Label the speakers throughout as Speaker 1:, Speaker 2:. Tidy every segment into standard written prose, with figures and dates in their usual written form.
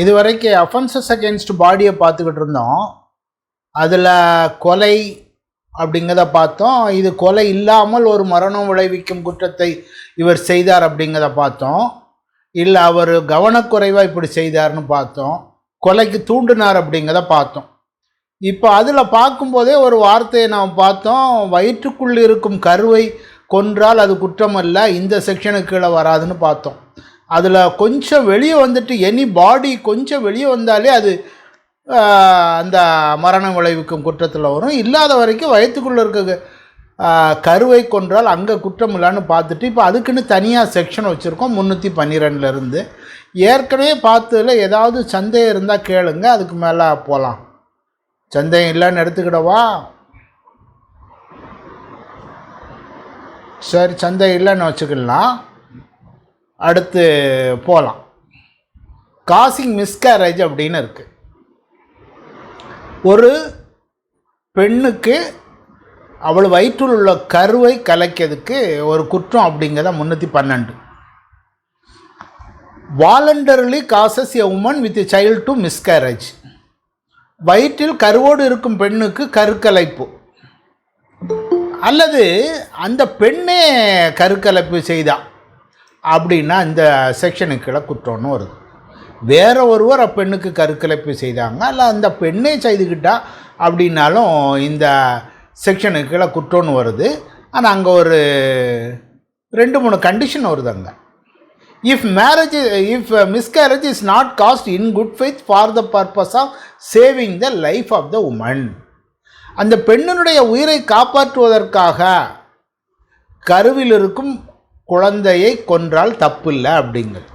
Speaker 1: இதுவரைக்கும் offences against பாடியை பார்த்துக்கிட்டு இருந்தோம். அதில் கொலை அப்படிங்கிறத பார்த்தோம். இது கொலை இல்லாமல் ஒரு மரணம் விளைவிக்கும் குற்றத்தை இவர் செய்தார் அப்படிங்கிறத பார்த்தோம். இல்லை அவர் கவனக்குறைவாக இப்படி செய்தார்னு பார்த்தோம். கொலைக்கு தூண்டினார் அப்படிங்கிறத பார்த்தோம். இப்போ அதில் பார்க்கும்போதே ஒரு வார்த்தையை நாம் பார்த்தோம். வயிற்றுக்குள் இருக்கும் கருவை கொன்றால் அது குற்றம் அல்ல, இந்த செக்ஷனுக்கு கீழே வராதுன்னு பார்த்தோம். அதில் கொஞ்சம் வெளியே வந்துட்டு எனி பாடி கொஞ்சம் வெளியே வந்தாலே அது அந்த மரணம் விளைவிக்கும் குற்றத்தில் வரும். இல்லாத வரைக்கும் வயிற்றுக்குள்ளே இருக்க கருவை கொன்றால் அங்கே குற்றம் இல்லைன்னு பார்த்துட்டு இப்போ அதுக்குன்னு தனியாக செக்ஷன் வச்சுருக்கோம் 312 ஏற்கனவே பார்த்ததில் ஏதாவது சந்தேகம் இருந்தால் கேளுங்க, அதுக்கு மேலே போகலாம். சந்தேகம் இல்லைன்னு எடுத்துக்கிடவா? சரி, சந்தேகம் இல்லைன்னு வச்சுக்கலாம். அடுத்து போகலாம். காசிங் மிஸ்கேரேஜ் அப்படின்னு இருக்குது. ஒரு பெண்ணுக்கு அவள் வயிற்றில் உள்ள கருவை கலைக்கிறதுக்கு ஒரு குற்றம் அப்படிங்கிறத 312. Voluntarily causes a woman with a child to miscarriage. வயிற்றில் கருவோடு இருக்கும் பெண்ணுக்கு கருக்கலைப்பு அல்லது அந்த பெண்ணே கருக்கலைப்பு செய்தா அப்படின்னா இந்த செக்ஷனுக்குள்ள குற்றம்னு வருது. வேற ஒருவர் அப்பெண்ணுக்கு கருக்கலைப்பு செய்தாங்க அல்ல அந்த பெண்ணே செய்துக்கிட்டா அப்படின்னாலும் இந்த செக்ஷனுக்குள்ள குற்றம்னு வருது. ஆனால் அங்கே ஒரு 2-3 கண்டிஷன் வருது அங்கே. If miscarriage is not caused in good faith for the purpose of saving the life of the woman. அந்த பெண்ணினுடைய உயிரை காப்பாற்றுவதற்காக கருவில் இருக்கும் குழந்தையை கொன்றால் தப்பு இல்லை அப்படிங்கிறது.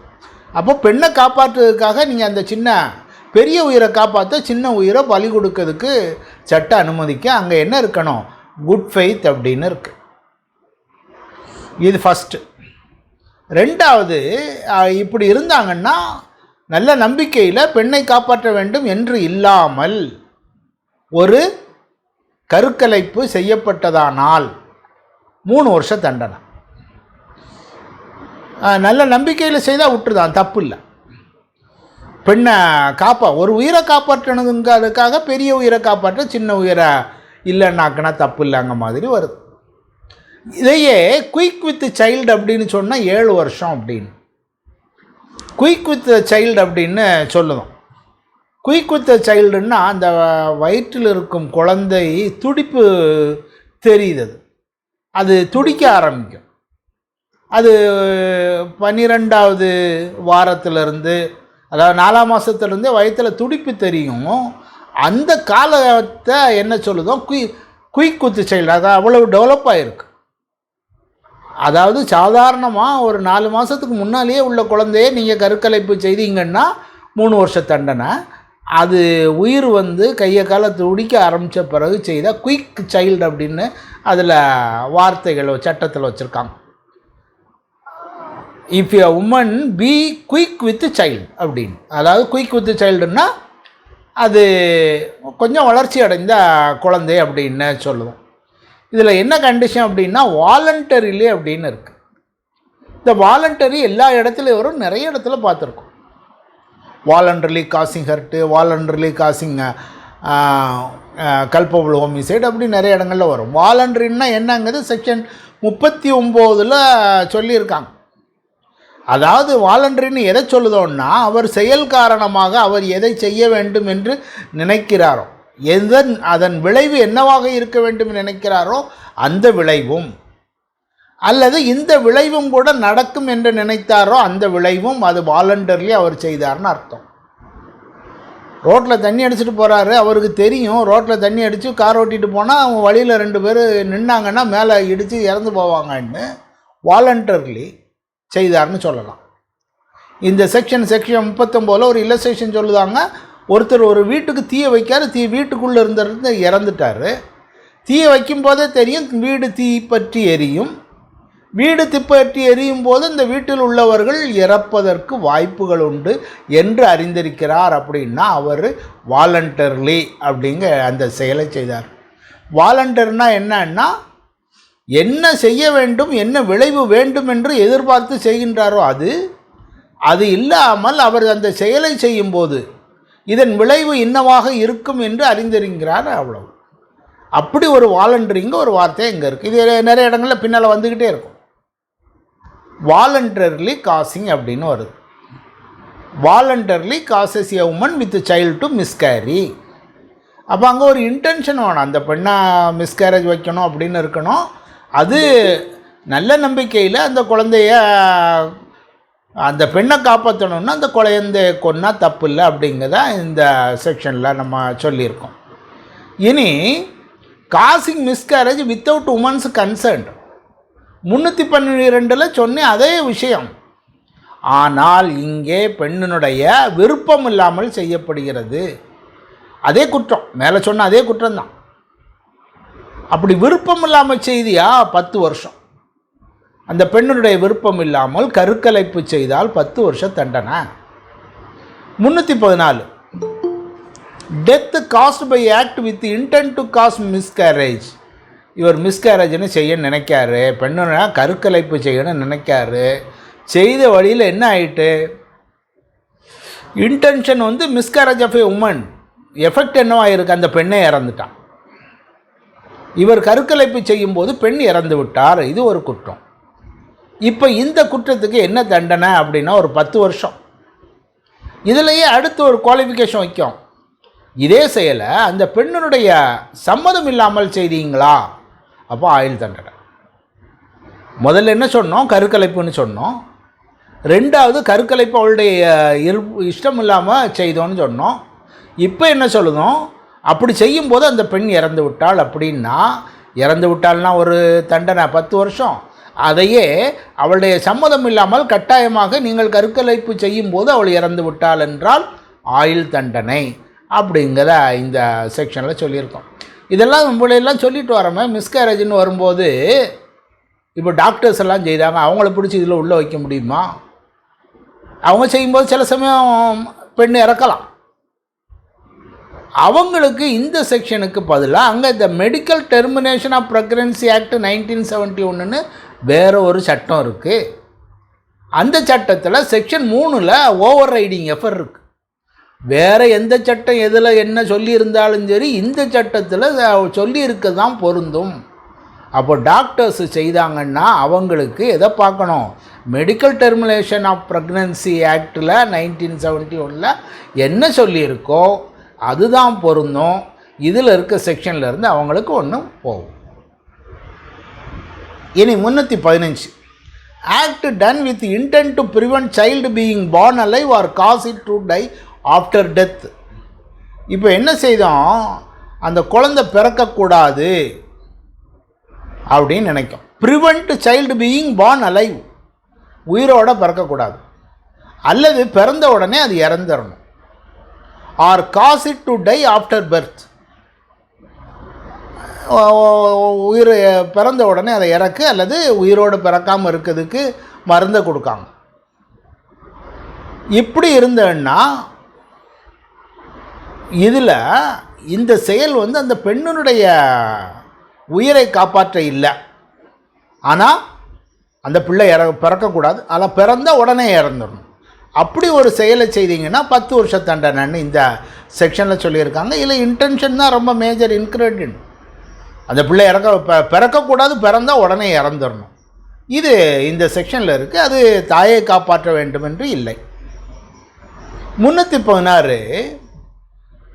Speaker 1: அப்போ பெண்ணை காப்பாற்றுவதற்காக நீங்கள் அந்த பெரிய உயிரை காப்பாற்ற சின்ன உயிரை பலி கொடுக்கறதுக்கு சட்ட அனுமதிக்க அங்கே என்ன இருக்கணும்? குட் ஃபெய்த் அப்படின்னு இருக்கு. இது ஃபஸ்ட்டு. ரெண்டாவது, இப்படி இருந்தாங்கன்னா நல்ல நம்பிக்கையில் பெண்ணை காப்பாற்ற வேண்டும் என்று இல்லாமல் ஒரு கருக்கலைப்பு செய்யப்பட்டதானால் 3 வருஷ தண்டனை. நல்ல நம்பிக்கையில் செய்தால் விட்டுருதான், தப்பு இல்லை. பெண்ணை ஒரு உயிரை காப்பாற்றணுங்கிறதுக்காக பெரிய உயிரை காப்பாற்ற சின்ன உயிரை இல்லைன்னாக்குனா தப்பு இல்லைங்க மாதிரி வருது. இதையே குயிக் வித் சைல்டு அப்படின்னு சொன்னால் 7 வருஷம் அப்படின்னு. குயிக் வித் சைல்டு அப்படின்னு சொல்லுவோம். குயிக் வித் சைல்டுன்னா அந்த வயிற்றில் இருக்கும் குழந்தை துடிப்பு தெரியுது, அது துடிக்க ஆரம்பிக்கும். அது 12வது வாரத்திலிருந்து, அதாவது 4ஆம் மாதத்துலேருந்து வயிற்றில் துடிப்பு தெரியும். அந்த காலத்தை என்ன சொல்லுதோ குயிக் வித் சைல்டு, அது அவ்வளவு டெவலப் ஆகிருக்கு. அதாவது சாதாரணமாக ஒரு 4 மாதத்துக்கு முன்னாலேயே உள்ள குழந்தையே நீங்கள் கருக்கலைப்பு செய்தீங்கன்னா 3 வருஷ தண்டனை. அது உயிர் கையை காலை துடிக்க ஆரம்பித்த பிறகு செய்தால் குயிக் சைல்டு அப்படின்னு அதில் வார்த்தைகள் சட்டத்தில் வச்சுருக்காங்க. If a woman be quick with child அப்படின்னு, அதாவது குயிக் வித் சைல்டுன்னா அது கொஞ்சம் வளர்ச்சி அடைந்த குழந்தை அப்படின்னு சொல்லுவோம். இதில் என்ன கண்டிஷன் அப்படின்னா வாலண்டரிலே அப்படின்னு இருக்குது. இந்த வாலண்டரி எல்லா இடத்துலையும் வரும், நிறைய இடத்துல பார்த்துருக்கோம். Voluntarily causing hurt, voluntarily causing culpable homicide அப்படி நிறைய இடங்களில் வரும். வாலண்டரின்னா என்னங்கிறது செக்ஷன் 39 சொல்லியிருக்காங்க. அதாவது வாலண்டரின்னு எதை சொல்லுதோன்னா அவர் செயல் காரணமாக அவர் எதை செய்ய வேண்டும் என்று நினைக்கிறாரோ, அதன் விளைவு என்னவாக இருக்க வேண்டும் நினைக்கிறாரோ அந்த விளைவும், அல்லது இந்த விளைவும் கூட நடக்கும் என்று நினைத்தாரோ அந்த விளைவும், அது வாலண்டர்லி அவர் செய்தார்னு அர்த்தம். ரோட்டில் தண்ணி அடிச்சுட்டு போகிறாரு, அவருக்கு தெரியும் ரோட்டில் தண்ணி அடித்து கார் ஓட்டிகிட்டு போனால் அவங்க வழியில் 2 பேர் நின்னாங்கன்னா மேலே இடித்து இறந்து போவாங்கன்னு வாலண்டர்லி செய்தார்னு சொல்லலாம். இந்த செக்ஷன் 39 ஒரு இல்லஸ்ட்ரேஷன் சொல்லுதாங்க. ஒருத்தர் ஒரு வீட்டுக்கு தீயை வைக்காரு, வீட்டுக்குள்ளே இருந்திருந்து இறந்துட்டார். தீயை வைக்கும்போதே தெரியும் வீடு தீப்பற்றி எரியும். வீடு தீப்பற்றி எரியும் போது இந்த வீட்டில் உள்ளவர்கள் இறப்பதற்கு வாய்ப்புகள் உண்டு என்று அறிந்திருக்கிறார். அப்படின்னா அவர் வாலண்டர்லி அப்படிங்க அந்த செயலை செய்தார். வாலண்டர்னா என்னன்னா என்ன செய்ய வேண்டும், என்ன விளைவு வேண்டும் என்று எதிர்பார்த்து செய்கின்றாரோ அது, அது இல்லாமல் அவர் அந்த செயலை செய்யும்போது இதன் விளைவு இன்னவாக இருக்கும் என்று அறிந்திருக்கிறார். அவ்வளவு. அப்படி ஒரு வாலண்டரிங்க ஒரு வார்த்தை இங்கே இருக்குது. இது நிறைய இடங்களில் பின்னால் வந்துக்கிட்டே இருக்கும். வாலண்டர்லி காசிங் அப்படின்னு வருது. Voluntarily causes a woman with child to miscarry. அப்போ அங்கே ஒரு இன்டென்ஷன் வேணும். அந்த பெண்ணை மிஸ்கேரேஜ் வைக்கணும் அப்படின்னு இருக்கணும். அது நல்ல நம்பிக்கையில் அந்த குழந்தைய அந்த பெண்ணை காப்பாற்றணுன்னா அந்த குழந்தைய கொன்னா தப்பு இல்லை அப்படிங்கிறத இந்த செக்ஷனில் நம்ம சொல்லியிருக்கோம். இனி causing miscarriage without women's concern 312 சொன்னேன் அதே விஷயம். ஆனால் இங்கே பெண்ணினுடைய விருப்பம் இல்லாமல் செய்யப்படுகிறது. அதே குற்றம், மேலே சொன்ன அதே குற்றம்தான். அப்படி விருப்பம் இல்லாமல் செய்தியா 10 வருஷம். அந்த பெண்ணினுடைய விருப்பம் இல்லாமல் கருக்கலைப்பு செய்தால் 10 வருஷம் தண்டனை. 314 death caused by act with intent to cause miscarriage. இவர் மிஸ்கேரேஜ்னு செய்ய நினைக்காரு, பெண்ணை கருக்கலைப்பு செய்யணும்னு நினைக்காரு. செய்த வழியில் என்ன ஆயிட்டு, intention miscarriage of a woman, effect என்னவாயிருக்கு, அந்த பெண்ணை இறந்துட்டான். இவர் கருக்கலைப்பு செய்யும்போது பெண் இறந்து விட்டார். இது ஒரு குற்றம். இப்போ இந்த குற்றத்துக்கு என்ன தண்டனை அப்படின்னா ஒரு 10 வருஷம். இதிலேயே அடுத்து ஒரு குவாலிஃபிகேஷன் வைக்கும். இதே செயலை அந்த பெண்ணினுடைய சம்மதம் இல்லாமல் செய்தீங்களா, அப்போ ஆயுள் தண்டனை. முதல்ல என்ன சொன்னோம், கருக்கலைப்புன்னு சொன்னோம். ரெண்டாவது கருக்கலைப்பு அவளுடைய இஷ்டம் இல்லாமல் செய்தோன்னு சொன்னோம். இப்போ என்ன சொல்லுதோம், அப்படி செய்யும்போது அந்த பெண் இறந்து விட்டாள் அப்படின்னா, இறந்து விட்டாள்னா ஒரு தண்டனை 10 வருஷம். அதையே அவளுடைய சம்மதம் இல்லாமல் கட்டாயமாக நீங்கள் கருக்கலைப்பு செய்யும்போது அவள் இறந்து விட்டாள் என்றால் ஆயுள் தண்டனை அப்படிங்கிற இந்த செக்ஷனில் சொல்லியிருக்கோம். இதெல்லாம் நம்மளையெல்லாம் சொல்லிட்டு வரோமே. மிஸ்கேரேஜ்னு வரும்போது இப்போ டாக்டர்ஸ் எல்லாம் செய்தாங்க, அவங்கள பிடிச்சி இதில் உள்ளே வைக்க முடியுமா? அவங்க செய்யும்போது சில சமயம் பெண் இறக்கலாம். அவங்களுக்கு இந்த செக்ஷனுக்கு பதிலாக அங்கே இந்த medical termination of pregnancy act 1971ன்னு வேறு ஒரு சட்டம் இருக்குது. அந்த சட்டத்தில் செக்ஷன் 3ல் ஓவர் ரைடிங் எஃபர் இருக்குது. வேறு எந்த சட்டம் எதில் என்ன சொல்லியிருந்தாலும் சரி இந்த சட்டத்தில் சொல்லியிருக்க தான் பொருந்தும். அப்போ டாக்டர்ஸ் செய்தாங்கன்னா அவங்களுக்கு எதை பார்க்கணும், மெடிக்கல் டெர்மினேஷன் ஆஃப் ப்ரெக்னன்சி ஆக்டில் 1971ல் என்ன சொல்லியிருக்கோ அதுதான் பொருந்தும். இதில் இருக்க செக்ஷன்லேருந்து அவங்களுக்கு ஒன்றும் போகும். இனி 315 act done with intent to prevent child being born alive or cause it to die after death. இப்போ என்ன செய்தோம், அந்த குழந்தை பிறக்கக்கூடாது அப்படின்னு நினைக்கும். Prevent child being born alive, உயிரோடு பிறக்கக்கூடாது, அல்லது பிறந்த உடனே அது இறந்துடணும். Or cause it to die after birth, உயிர் பிறந்த உடனே அதை இறக்கு அல்லது உயிரோடு பிறக்காமல் இருக்கிறதுக்கு மருந்தை கொடுக்காங்க. இப்படி இருந்தேன்னா இதில் இந்த செயல் அந்த பெண்ணினுடைய உயிரை காப்பாற்ற இல்லை, ஆனால் அந்த பிள்ளை பிறக்கக்கூடாது, ஆனால் பிறந்த உடனே இறந்துடணும். அப்படி ஒரு செயலை செய்தீங்கன்னா 10 வருஷ தண்டனைன்னு இந்த செக்ஷனில் சொல்லியிருக்காங்க. இதில் இன்டென்ஷன் தான் ரொம்ப மேஜர் இன்க்ரீடியன்ட். அந்த பிள்ளை பிறக்கக்கூடாது, பிறந்தால் உடனே இறந்துடணும். இது இந்த செக்ஷனில் இருக்குது. அது தாயை காப்பாற்ற வேண்டும் என்று இல்லை. 316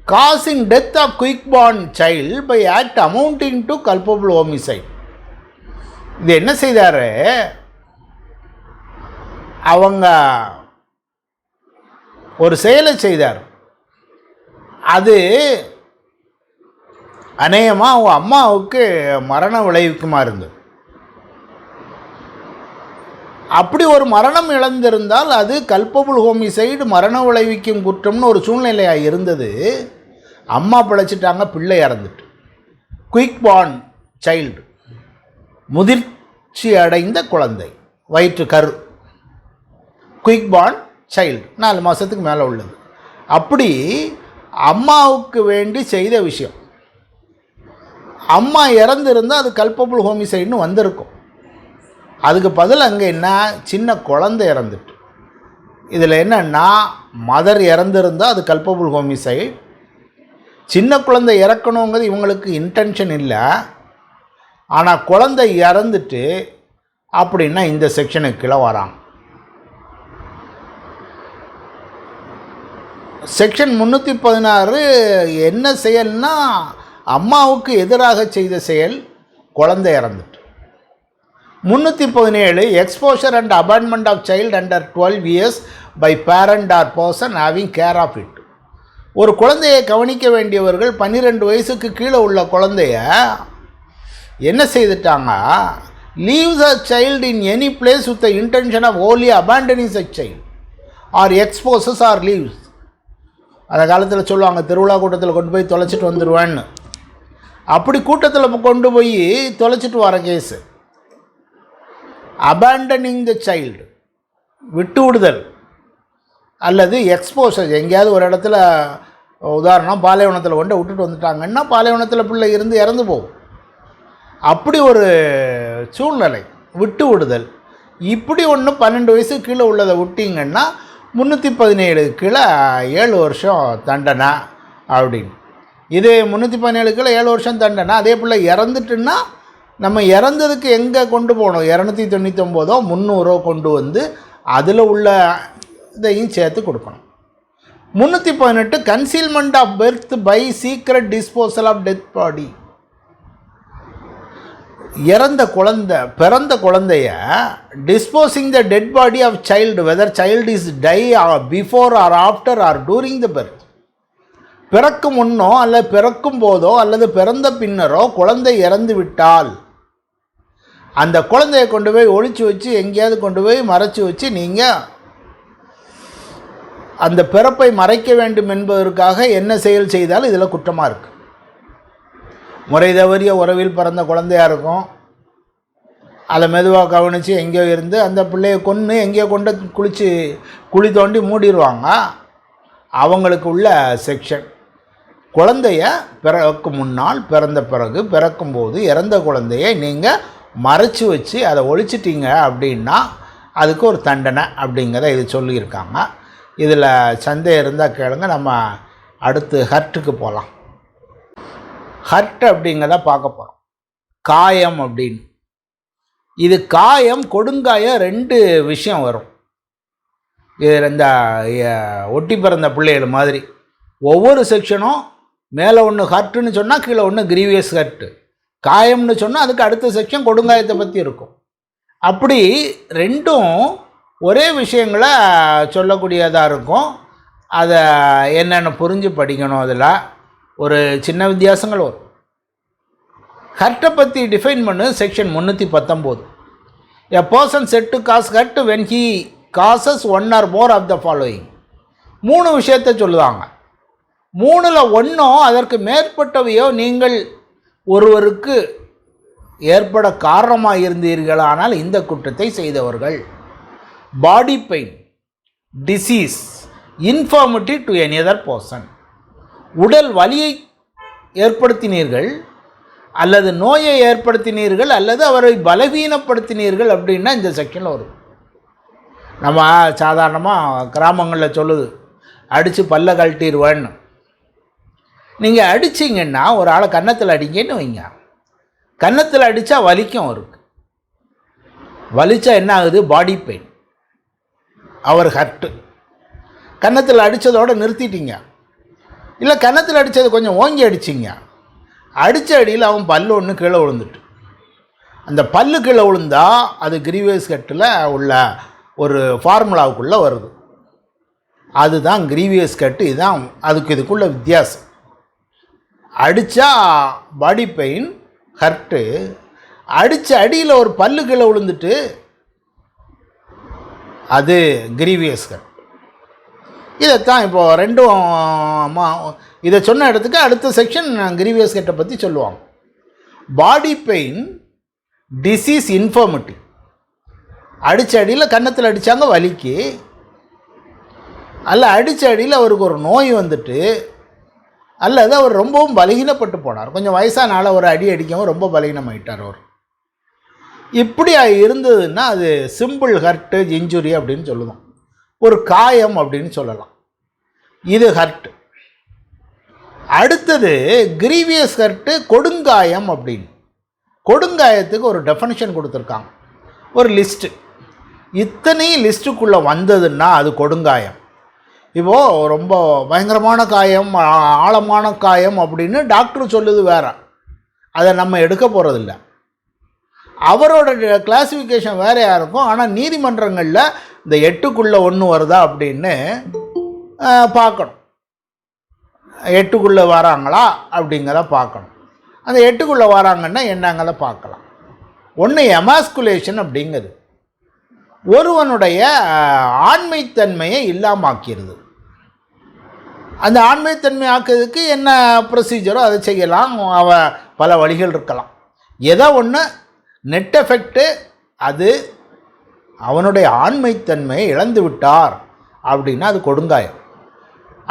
Speaker 1: causing death of quick born child by act amounting to culpable homicide. இது என்ன செய்தார், அவங்க ஒரு செயலை செய்தார். அது அநேகமாக அவங்க அம்மாவுக்கு மரண விளைவிக்குமா இருந்தது. அப்படி ஒரு மரணம் இழந்திருந்தால் அது கல்பபிள் ஹோமிசைடு, மரண விளைவிக்கும் குற்றம்னு ஒரு சூழ்நிலையாக இருந்தது. அம்மா பிழைச்சிட்டாங்க, பிள்ளை இறந்துட்டு. குயிக் பார்ன் சைல்டு, முதிர்ச்சி அடைந்த குழந்தை, வயிற்று கரு. குயிக் பார்ன் சைல்டு 4 மாதத்துக்கு மேலே உள்ளது. அப்படி அம்மாவுக்கு வேண்டி செய்த விஷயம். அம்மா இறந்துருந்தால் அது கல்பபிள் ஹோமிசைடுன்னு வந்திருக்கும். அதுக்கு பதில் அங்கே என்ன, சின்ன குழந்தை இறந்துட்டு. இதில் என்னன்னா, மதர் இறந்துருந்தால் அது கல்பபுள் ஹோமிசைட். சின்ன குழந்தை இறக்கணுங்கிறது இவங்களுக்கு இன்டென்ஷன் இல்லை. ஆனால் குழந்தை இறந்துட்டு அப்படின்னா இந்த செக்ஷனுக்கு கீழே வராங்க. செக்ஷன் 316 என்ன செயல்னா, அம்மாவுக்கு எதிராக செய்த செயல், குழந்தை இறந்துட்டு. 317 exposure and abandonment of child under 12 years by parent or person having care of it. ஒரு குழந்தையை கவனிக்க வேண்டியவர்கள் 12 வயசுக்கு கீழே உள்ள குழந்தைய என்ன செய்துட்டாங்க, leaves a child in any place with the intention of only abandoning such child or exposes or leaves. அந்த காலத்தில் சொல்லுவாங்க, திருவிழா கூட்டத்தில் கொண்டு போய் தொலைச்சிட்டு வந்துடுவேன்னு. அப்படி கூட்டத்தில் கொண்டு போய் தொலைச்சிட்டு வர கேஸு. அபாண்டனிங் த சைல்டு, விட்டு விடுதல், அல்லது எக்ஸ்போசர். எங்கேயாவது ஒரு இடத்துல, உதாரணம் பாலைவனத்தில் கொண்டு விட்டுட்டு வந்துட்டாங்கன்னா பாலைவனத்தில் பிள்ளை இறந்து போகும். அப்படி ஒரு சூழ்நிலை, விட்டு விடுதல். இப்படி ஒன்று 12 வயசுக்கு கீழே உள்ளதை விட்டிங்கன்னா 317 கீழே 7 வருஷம் தண்டனை அப்படின்னு. இது 317 கீழே 7 வருஷம் தண்டனை. அதே பிள்ளை இறந்துட்டுன்னா நம்ம இறந்ததுக்கு எங்கே கொண்டு போகணும், 299 300 கொண்டு வந்து அதில் உள்ள இதையும் சேர்த்து கொடுக்கணும். 318 concealment of birth by secret disposal of death body. பிறந்த குழந்தைய disposing the dead body of child whether child is die before or after or during the birth. பிறக்கும் முன்னோ அல்லது பிறக்கும் போதோ அல்லது பிறந்த பின்னரோ குழந்தை இறந்து விட்டால் அந்த குழந்தையை கொண்டு போய் ஒழிச்சு வச்சு எங்கேயாவது கொண்டு போய் மறைச்சி வச்சு நீங்கள் அந்த பிறப்பை மறைக்க வேண்டும் என்பதற்காக என்ன செயல் செய்தாலும் இதில் குற்றமாக இருக்குது. முறை தவறிய உறவில் பிறந்த குழந்தையாக இருக்கும். அதை மெதுவாக கவனித்து எங்கேயோ இருந்து அந்த பிள்ளையை கொன்று எங்கேயோ கொண்டு குழி தோண்டி மூடிடுவாங்க. அவங்களுக்கு உள்ள செக்ஷன். குழந்தைய பிறக்கும் முன்னால், பிறந்த பிறகு, பிறக்கும்போது இறந்த குழந்தையை நீங்கள் மறைச்சி வச்சு அதை ஒழிச்சிட்டிங்க அப்படின்னா அதுக்கு ஒரு தண்டனை அப்படிங்கிறத இது சொல்லியிருக்காங்க. இதில் சந்தேகம் இருந்தால் கேளுங்க. நம்ம அடுத்து ஹர்ட்டுக்கு போகலாம். ஹர்ட் அப்படிங்கிறத பார்க்க போகிறோம். காயம் அப்படின்னு. இது காயம், கொடுங்காயம் 2 விஷயம் வரும். இது இந்த ஒட்டி பிறந்த பிள்ளைகள் மாதிரி ஒவ்வொரு செக்ஷனும் மேலே ஒன்று ஹர்ட்டுன்னு சொன்னால் கீழே ஒன்று கிரீவியஸ் ஹர்ட்டு. காயம்னு சொன்னால் அதுக்கு அடுத்த செக்ஷன் கொடுங்காயத்தை பற்றி இருக்கும். அப்படி 2ம் ஒரே விஷயங்களை சொல்லக்கூடியதாக இருக்கும். அதை என்னென்ன புரிஞ்சு படிக்கணும். அதில் ஒரு சின்ன வித்தியாசங்கள் வரும். ஹர்ட்டை பற்றி டிஃபைன் பண்ணு section 319. A person said to cause hurt when he causes 1 or more of the following. 3 விஷயத்தை சொல்லுவாங்க. 3ல் 1 அதற்கு மேற்பட்டவையோ நீங்கள் ஒருவருக்கு ஏற்பட காரணமாக இருந்தீர்களானால் இந்த குற்றத்தை செய்தவர்கள். Body pain, disease, infirmity to any other person. உடல் வலியை ஏற்படுத்தினீர்கள் அல்லது நோயை ஏற்படுத்தினீர்கள் அல்லது அவரை பலவீனப்படுத்தினீர்கள் அப்படின்னா இந்த செக்ஷனில் வரும். நம்ம சாதாரணமாக கிராமங்களில் சொல்லுது, அடித்து பல்ல கழட்டிடுவேன்னு. நீங்கள் அடிச்சிங்கன்னா, ஒரு ஆளை கன்னத்தில் அடிங்கன்னு வைங்க, கன்னத்தில் அடித்தா வலிக்கும். அவருக்கு வலிச்சா என்ன ஆகுது, பாடி பெயின். அவர் ஹர்ட்டு. கன்னத்தில் அடித்ததோடு நிறுத்திட்டீங்க, இல்லை கன்னத்தில் அடித்தது கொஞ்சம் ஓங்கி அடிச்சிங்க, அடித்த அடியில் அவன் பல்லு ஒன்று கீழே விழுந்துட்டு, அந்த பல்லு கீழே விழுந்தால் அது கிரீவியஸ் கட்டில் உள்ள ஒரு ஃபார்முலாவுக்குள்ளே வருது. அதுதான் கிரீவியஸ் கட்டு. இதுதான் அதுக்கு இதுக்குள்ள வித்தியாசம். அடித்தா பாடி பெயின் ஹர்ட்டு, அடித்த அடியில் ஒரு பல்லு கீழே விழுந்துட்டு அது கிரீவியஸ் கட். இதைத்தான் இப்போது 2ம் இதை சொன்ன இடத்துக்கு அடுத்த செக்ஷன் கிரீவியஸ் கட்டை பற்றி சொல்லுவாங்க. பாடி பெயின், டிசீஸ், இன்ஃபர்மிட்டி. அடித்த அடியில் கன்னத்தில் அடித்தாங்க வலிக்கு, அல்ல அடித்த அடியில் அவருக்கு ஒரு நோய் வந்துட்டு, அல்லது அவர் ரொம்பவும் பலகீனப்பட்டு போனார். கொஞ்சம் வயசானால ஒரு அடி அடிக்கவும் ரொம்ப பலகீனமாயிட்டார் அவர். இப்படி இருந்ததுன்னா அது சிம்பிள் ஹர்ட்டு இன்ஜுரி அப்படின்னு சொல்லுவோம். ஒரு காயம் அப்படின்னு சொல்லலாம். இது ஹர்ட். அடுத்தது கிரீவியஸ் ஹர்ட்டு, கொடுங்காயம் அப்படின்னு. கொடுங்காயத்துக்கு ஒரு டெஃபனிஷன் கொடுத்துருக்காங்க, ஒரு லிஸ்ட்டு. இத்தனை லிஸ்ட்டுக்குள்ளே வந்ததுன்னா அது கொடுங்காயம். இப்போது ரொம்ப பயங்கரமான காயம், ஆழமான காயம் அப்படின்னு டாக்டர் சொல்லுது வேறு, அதை நம்ம எடுக்க போகிறதில்ல. அவரோட கிளாஸிஃபிகேஷன் வேறையாக இருக்கும். ஆனால் நீதிமன்றங்களில் இந்த 8க்குள்ளே 1 வருதா அப்படின்னு பார்க்கணும். 8க்குள்ளே வராங்களா அப்படிங்கிறத பார்க்கணும். அந்த 8க்குள்ளே வராங்கன்னா என்னங்கிறத பார்க்கலாம். ஒன்று எமாஸ்குலேஷன் அப்படிங்கிறது ஒருவனுடைய ஆண்மைத்தன்மையை இல்லாமாக்கிறது. அந்த ஆண்மைத்தன்மை ஆக்கிறதுக்கு என்ன ப்ரொசீஜரோ அதை செய்யலாம். பல வழிகள் இருக்கலாம். ஏதோ ஒன்று நெட் எஃபெக்ட்டு, அது அவனுடைய ஆண்மைத்தன்மையை இழந்து விட்டார் அப்படின்னா அது கொடுங்காயம்.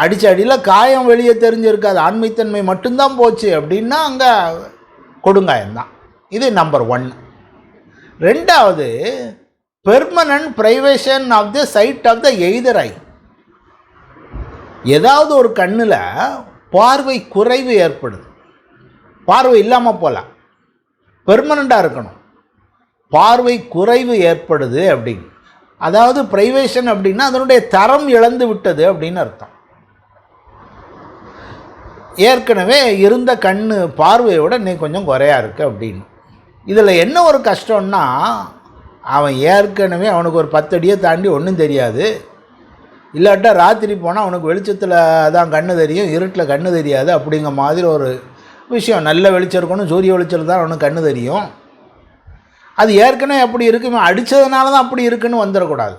Speaker 1: அடித்த அடியில் காயம் வெளியே தெரிஞ்சிருக்காது, ஆண்மைத்தன்மை மட்டும்தான் போச்சு அப்படின்னா அங்கே கொடுங்காயம்தான். இது நம்பர் 1. ரெண்டாவது, permanent privation of the sight of the either eye. ஏதாவது ஒரு கண்ணில் பார்வை குறைவு ஏற்படுது, பார்வை இல்லாமல் போகலாம், பெர்மனண்ட்டாக இருக்கணும், பார்வை குறைவு ஏற்படுது அப்படின்னு. அதாவது பிரைவேஷன் அப்படின்னா அதனுடைய தரம் இழந்து விட்டது அப்படின்னு அர்த்தம். ஏற்கனவே இருந்த கண் பார்வையோட நீ கொஞ்சம் குறையா இருக்குது அப்படின்னு. இதில் என்ன ஒரு கஷ்டம்னா, அவன் ஏற்கனவே அவனுக்கு ஒரு 10 அடியை தாண்டி ஒன்றும் தெரியாது. இல்லாட்டா ராத்திரி போனால் அவனுக்கு வெளிச்சத்தில் தான் கண்ணு தெரியும், இருட்டில் கண்ணு தெரியாது அப்படிங்கிற மாதிரி ஒரு விஷயம். நல்ல வெளிச்சம் இருக்கணும், சூரிய வெளிச்சத்தில் தான் அவனுக்கு கண்ணு தெரியும். அது ஏற்கனவே அப்படி இருக்குமே, அடித்ததுனால தான் அப்படி இருக்குன்னு வந்துடக்கூடாது.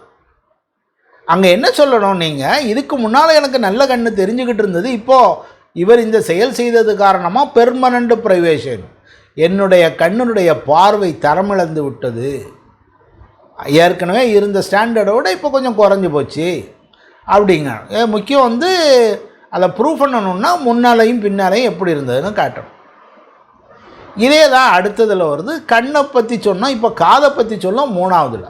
Speaker 1: அங்கே என்ன சொல்லணும், நீங்கள் இதுக்கு முன்னால் எனக்கு நல்ல கண்ணு தெரிஞ்சுக்கிட்டு இருந்தது, இப்போது இவர் இந்த செயல் செய்தது காரணமாக பெர்மனண்ட் பிரைவேஷன், என்னுடைய கண்ணுடைய பார்வை தரமிழந்து விட்டது, ஏற்கனவே இருந்த ஸ்டாண்டர்டோடு இப்போ கொஞ்சம் குறைஞ்சி போச்சு அப்படிங்க. முக்கியம் வந்து அதை ப்ரூவ் பண்ணணுன்னா முன்னாலையும் பின்னாலையும் எப்படி இருந்ததுன்னு காட்டணும். இதே தான் அடுத்ததில் வருது. கண்ணை பற்றி சொன்னோம், இப்போ காதை பற்றி சொன்னோம் 3வதுல.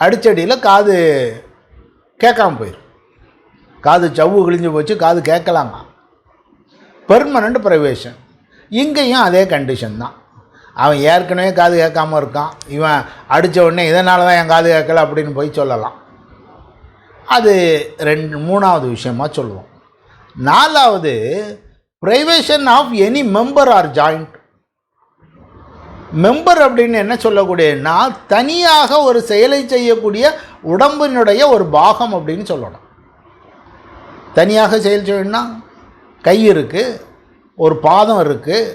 Speaker 1: அடிச்சடியில் காது கேட்காம போயிடும், காது சவ்வு கிழிஞ்சு போச்சு, காது கேட்கலாமா, பெர்மனண்ட் பிரைவேஷன். இங்கேயும் அதே கண்டிஷன் தான். அவன் ஏற்கனவே காது கேட்காம இருக்கான், இவன் அடித்த உடனே இதனால தான் என் காது கேட்கல அப்படின்னு போய் சொல்லலாம். அது 3வது விஷயமாக சொல்லுவோம். 4வது, privation of any member or joint. Member அப்படின்னு என்ன சொல்லக்கூடியன்னா, தனியாக ஒரு செயலை செய்யக்கூடிய உடம்பினுடைய ஒரு பாகம் அப்படின்னு சொல்லணும். தனியாக செயல் செய்யணும்னா கை இருக்குது, ஒரு பாதம் இருக்குது,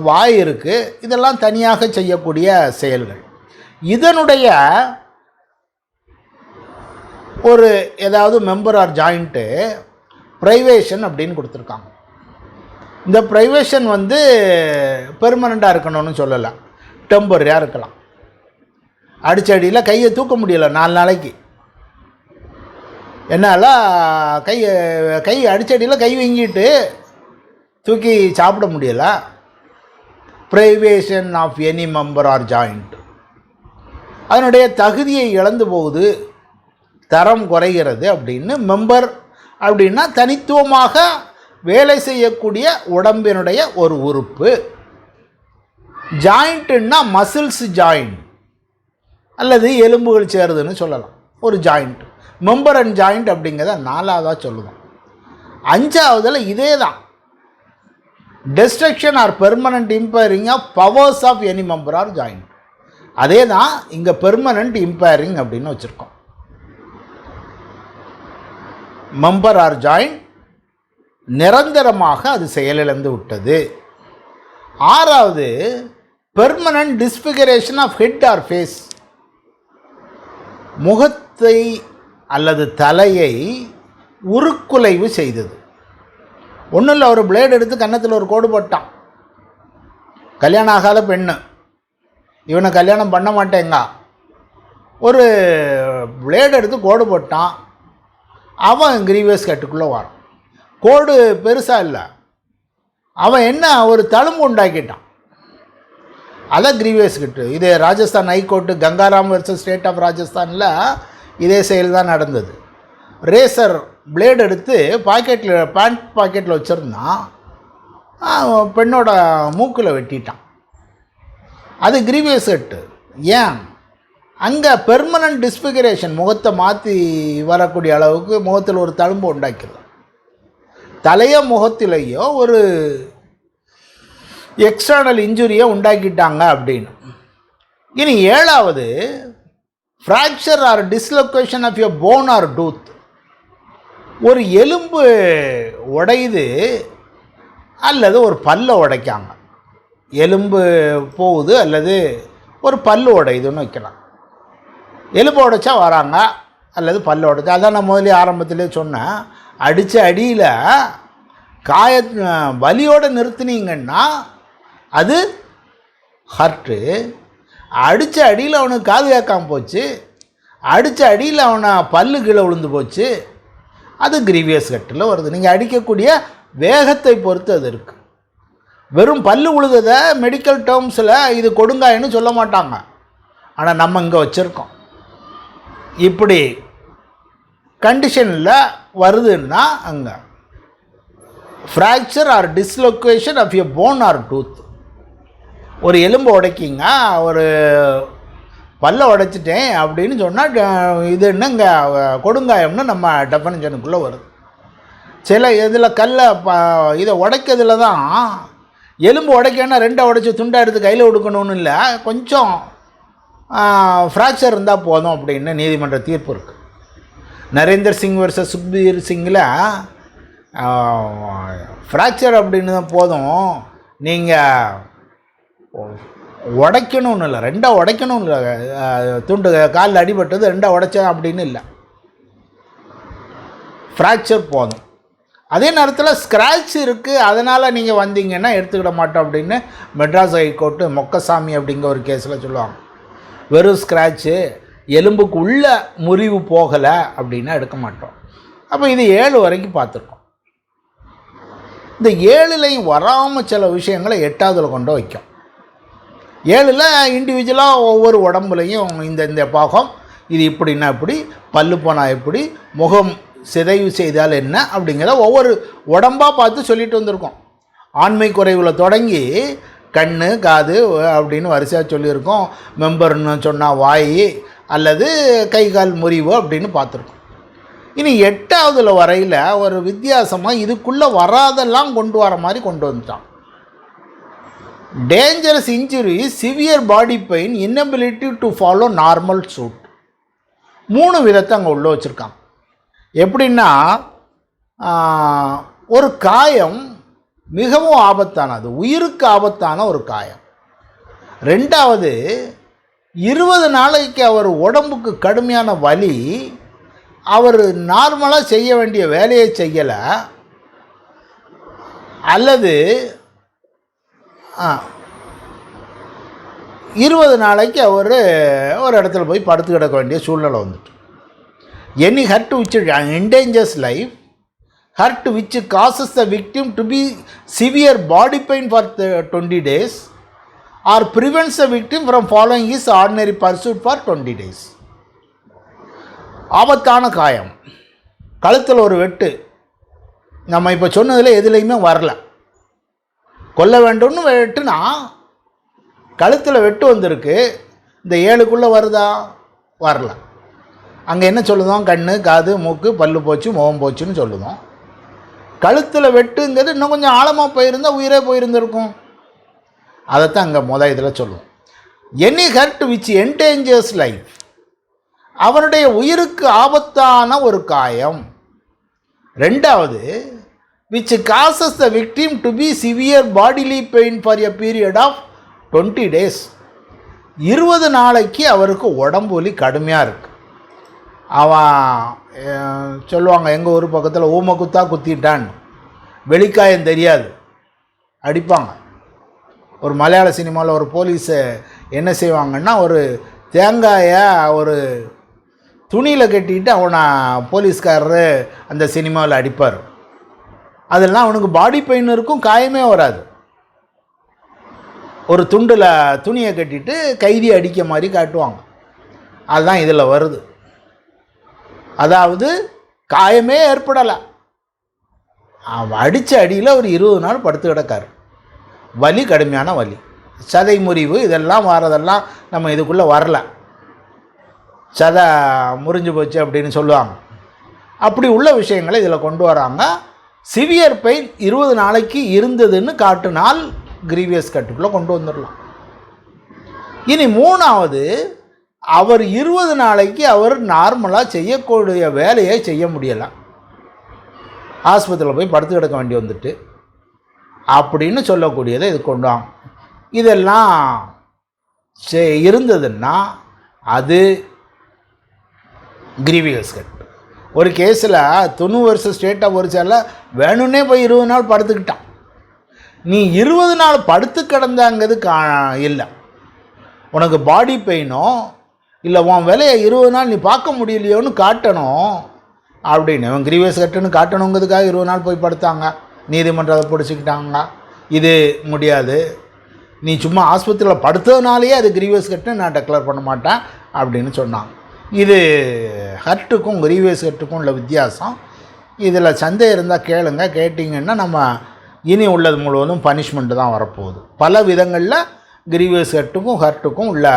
Speaker 1: வாய் இருக்குது, இதெல்லாம் தனியாக செய்யக்கூடிய செயல்கள். இதனுடைய ஒரு ஏதாவது மெம்பர் ஆர் ஜாயிண்ட்டு ப்ரைவேஷன் அப்படின்னு கொடுத்துருக்காங்க. இந்த ப்ரைவேஷன் வந்து பெர்மனண்ட்டாக இருக்கணும்னு சொல்லலை, டெம்பரரியாக இருக்கலாம். அடிச்சடியில் கையை தூக்க முடியலை 4 நாளைக்கு, என்னால் கை அடிச்சடியில் கை வீங்கிட்டு தூக்கி சாப்பிட முடியலை. Privation of any member or joint, அதனுடைய தகுதியை இழந்து போகுது, தரம் குறைகிறது அப்படின்னு. மெம்பர் அப்படின்னா தனித்துவமாக வேலை செய்யக்கூடிய உடம்பினுடைய ஒரு உறுப்பு. ஜாயிண்ட்டுன்னா மசில்ஸ் ஜாயிண்ட் அல்லது எலும்புகள் சேருதுன்னு சொல்லலாம், ஒரு ஜாயிண்ட். மெம்பர் அண்ட் ஜாயிண்ட் அப்படிங்கிறத 4வதாக சொல்லுவோம். 5வதுல இதே தான், destruction or permanent impairing of powers of any member or joint. அதே தான் இங்கே பெர்மனண்ட் இம்பேரிங் அப்படின்னு வச்சுருக்கோம். மெம்பர் ஆர் ஜாயிண்ட் நிரந்தரமாக அது செயலிழந்து விட்டது. 6வது, permanent disfiguration of head or face. முகத்தை அல்லது தலையை உருக்குலைவு செய்தது. ஒன்றும் இல்லை, ஒரு பிளேடு எடுத்து கன்னத்தில் ஒரு கோடு போட்டான். கல்யாணம் ஆகாத பெண்ணு, இவனை கல்யாணம் பண்ண மாட்டேங்க, ஒரு பிளேடு எடுத்து கோடு போட்டான். அவன் கிரீவியஸ் கட்டுக்குள்ளே வரான். கோடு பெருசாக இல்லை, அவன் என்ன ஒரு தழும்பு உண்டாக்கிட்டான். அதான் கிரீவியஸ் கட்டு. இது Rajasthan high court Gangaram versus state of ராஜஸ்தானில் இதே செயல் தான் நடந்தது. ரேசர் பிளேடு எடுத்து பாக்கெட்டில் பேண்ட் பாக்கெட்டில் வச்சுருந்தான், பெண்ணோட மூக்கில் வெட்டிட்டான். அது கிரீவியஸ் கட்டு. ஏன்? அங்கே பெர்மனன்ட் டிஸ்பிகரேஷன், முகத்தை மாற்றி வரக்கூடிய அளவுக்கு முகத்தில் ஒரு தழும்பு உண்டாக்கிறது. தலையோ முகத்திலேயோ ஒரு எக்ஸ்டர்னல் இன்ஜுரியை உண்டாக்கிட்டாங்க அப்படின்னு. இனி 7வது, fracture or dislocation of a bone or tooth. ஒரு எலும்பு உடையுது அல்லது ஒரு பல்லை உடைக்காங்க. எலும்பு போகுது அல்லது ஒரு பல்லு உடையுதுன்னு வைக்கலாம். எலும்பு உடைச்சா வராங்க அல்லது பல்லு உடைச்சா. அதான் நான் முதலே ஆரம்பத்திலே சொன்னேன், அடித்த அடியில் வலியோடு நிறுத்தினீங்கன்னா அது ஹர்ட்டு. அடித்த அடியில் அவனுக்கு காது கேட்காமல் போச்சு, அடித்த அடியில் அவனை பல்லு கீழே விழுந்து போச்சு, அது கிரீவியஸ் கட்டில் வருது. நீங்கள் அடிக்கக்கூடிய வேகத்தை பொறுத்து அது இருக்குது. வெறும் பல்லு விழுததை மெடிக்கல் டேர்ம்ஸில் இது கொடுங்காயன்னு சொல்ல மாட்டாங்க. ஆனால் நம்ம இங்கே வச்சுருக்கோம். இப்படி கண்டிஷனில் வருதுன்னா அங்கே fracture or dislocation of a bone or tooth. ஒரு எலும்பு உடைக்கிங்க, ஒரு பல்ல உடைச்சிட்டேன் அப்படின்னு சொன்னால் இது என்னங்க கொடுங்காயம்னு நம்ம டெஃபனிஷனுக்குள்ளே வருது. சில இதில் இதை உடைக்கிறதுல தான் எலும்பு உடைக்கன்னா 2 உடைச்சி துண்டாக எடுத்து கையில் கொடுக்கணும்னு இல்லை, கொஞ்சம் ஃப்ராக்சர் இருந்தால் போதும் அப்படின்னு நீதிமன்ற தீர்ப்பு இருக்குது. Narender Singh versus Sukhbir single fracture அப்படின்னு தான் போதும், நீங்கள் உடைக்கணும்னு இல்லை, 2 உடைக்கணும்னு இல்லை, துண்டு காலில் அடிபட்டது 2 உடைச்சேன் அப்படின்னு இல்லை, ஃப்ராக்சர் போதும். அதே நேரத்தில் ஸ்க்ராட்ச் இருக்குது, அதனால் நீங்கள் வந்தீங்கன்னா எடுத்துக்கிட மாட்டோம் அப்படின்னு மெட்ராஸ் ஹைகோர்ட்டு மொக்கசாமி அப்படிங்கிற ஒரு கேஸில் சொல்லுவாங்க. வெறும் ஸ்க்ராட்சு, எலும்புக்கு உள்ள முறிவு போகலை அப்படின்னா எடுக்க மாட்டோம். அப்போ இது 7 வரைக்கும் பார்த்துருக்கோம். இந்த 7லையும் வராமல் சில விஷயங்களை 8வதுல கொண்டு வைக்கும். 7ல் இண்டிவிஜுவலாக ஒவ்வொரு உடம்புலையும் இந்த பாகம் இது இப்படின்னா இப்படி, பல்லு போனால் எப்படி, முகம் சிதைவு செய்தால் என்ன அப்படிங்கிற ஒவ்வொரு உடம்பாக பார்த்து சொல்லிட்டு வந்திருக்கோம். ஆண்மை குறைவில் தொடங்கி கண், காது அப்படின்னு வரிசையாக சொல்லியிருக்கோம். மெம்பர்னு சொன்னால் வாய் அல்லது கை கால் முறிவு அப்படின்னு பார்த்துருக்கோம். இனி 8வதுல வரையில் ஒரு வித்தியாசமாக இதுக்குள்ளே வராதெல்லாம் கொண்டு வர மாதிரி கொண்டு வந்துட்டான். Dangerous injury, severe body pain, inability to follow normal suit. 3 விதத்தை அங்கே உள்ள வச்சுருக்காங்க. எப்படின்னா, ஒரு காயம் மிகவும் ஆபத்தானது, உயிருக்கு ஆபத்தான ஒரு காயம். 2வது, 20 நாளைக்கு அவர் உடம்புக்கு கடுமையான வலி, அவர் நார்மலாக செய்ய வேண்டிய வேலையை செய்யலை, அல்லது 20 நாளைக்கு அவர் ஒரு இடத்துல போய் படுத்து கிடக்க வேண்டிய சூழ்நிலை வந்துட்டு. Any hurt which endangers life, hurt which causes the victim to be severe body pain for 20 days or prevents the victim from following his ordinary pursuit for 20 days. ஆபத்தான காயம், கழுத்தில் ஒரு வெட்டு, நம்ம இப்போ சொன்னதில் எதுலேயுமே வரல. கொல்ல வேண்டும்னு வெட்டுனா கழுத்தில் வெட்டு வந்திருக்கு, இந்த 7க்குள்ளே வருதா? வரல. அங்கே என்ன சொல்லுதோம்? கண், காது, மூக்கு, பல்லு போச்சு, முகம் போச்சுன்னு சொல்லுதோம். கழுத்தில் வெட்டுங்கிறது இன்னும் கொஞ்சம் ஆழமாக போயிருந்தால் உயிரே போயிருந்திருக்கும். அதைத்தான் அங்கே இதில் சொல்லுவோம். Any hurt which endangers life, அவனுடைய உயிருக்கு ஆபத்தான ஒரு காயம். 2வது, which causes the victim to be severe bodily pain for a period of 20 days. 20 நாளைக்கு அவருக்கு உடம்பு வலி கடுமையாக இருக்குது. அவன் சொல்லுவாங்க, எங்கள் ஊர் பக்கத்தில் ஊமை குத்தா குத்திட்டான், வெளிக்காயம் தெரியாது, அடிப்பாங்க. ஒரு மலையாள சினிமாவில் ஒரு போலீஸை என்ன செய்வாங்கன்னா, ஒரு தேங்காயை ஒரு துணியில் கட்டிட்டு அவனை போலீஸ்காரரு அந்த சினிமாவில் அடிப்பார். அதெல்லாம் அவனுக்கு பாடி பெயின் இருக்கும், காயமே வராது. ஒரு துண்டில் துணியை கட்டிட்டு கைதி அடிக்க மாதிரி காட்டுவாங்க. அதுதான் இதில் வருது. அதாவது காயமே ஏற்படலை, அடித்த அடியில் ஒரு 20 நாள் படுத்து கிடக்காரு. வலி, கடுமையான வலி, சதை முறிவு, இதெல்லாம் வரதெல்லாம் நம்ம இதுக்குள்ளே வரல. சதை முறிஞ்சு போச்சு அப்படின்னு சொல்லுவாங்க. அப்படி உள்ள விஷயங்களை இதில் கொண்டு வராங்க. சிவியர் பெயின் 20 நாளைக்கு இருந்ததுன்னு காட்டுனால் கிரீவியஸ் கட்டுக்குள்ளே கொண்டு வந்துடலாம். இனி மூணாவது, அவர் 20 நாளைக்கு அவர் நார்மலாக செய்யக்கூடிய வேலையை செய்ய முடியலை, ஆஸ்பத்திரியில் போய் படுத்து கிடக்க வேண்டி வந்துட்டு அப்படின்னு சொல்லக்கூடியதை இது கொண்டு வாங்க. இதெல்லாம் இருந்ததுன்னா அது கிரீவியஸ் கட். ஒரு கேஸில் 90 வருஷம் ஸ்டேட் ஆஃப் ஒரிசால வேணும்னே போய் 20 நாள் படுத்துக்கிட்டான். நீ 20 நாள் படுத்து கிடந்தாங்கிறது இல்லை, உனக்கு பாடி பெயினோ இல்லை உன் வேலையை 20 நாள் நீ பார்க்க முடியலையோன்னு காட்டணும் அப்படின்னு இவன் கிரீவியஸ் கட்டுன்னு காட்டணுங்கிறதுக்காக 20 நாள் போய் படுத்தாங்க. நீதிமன்றத்தை பிடிச்சிக்கிட்டாங்க. இது முடியாது, நீ சும்மா ஆஸ்பத்திரியில் படுத்ததுனாலேயே அது கிரீவியஸ் கட்டுன்னு நான் டெக்ளேர் பண்ண மாட்டேன் அப்படின்னு சொன்னாங்க. இது ஹர்ட்டுக்கும் கிரீவியஸ் ஹர்ட்டுக்கும் உள்ள வித்தியாசம். இதில் சந்தேகம் இருந்தால் கேளுங்க, கேட்டிங்கன்னா நம்ம இனி உள்ளது முழுவதும் பனிஷ்மெண்ட்டு தான் வரப்போகுது. பல விதங்களில் கிரீவியஸ் ஹர்ட்டுக்கும் உள்ள,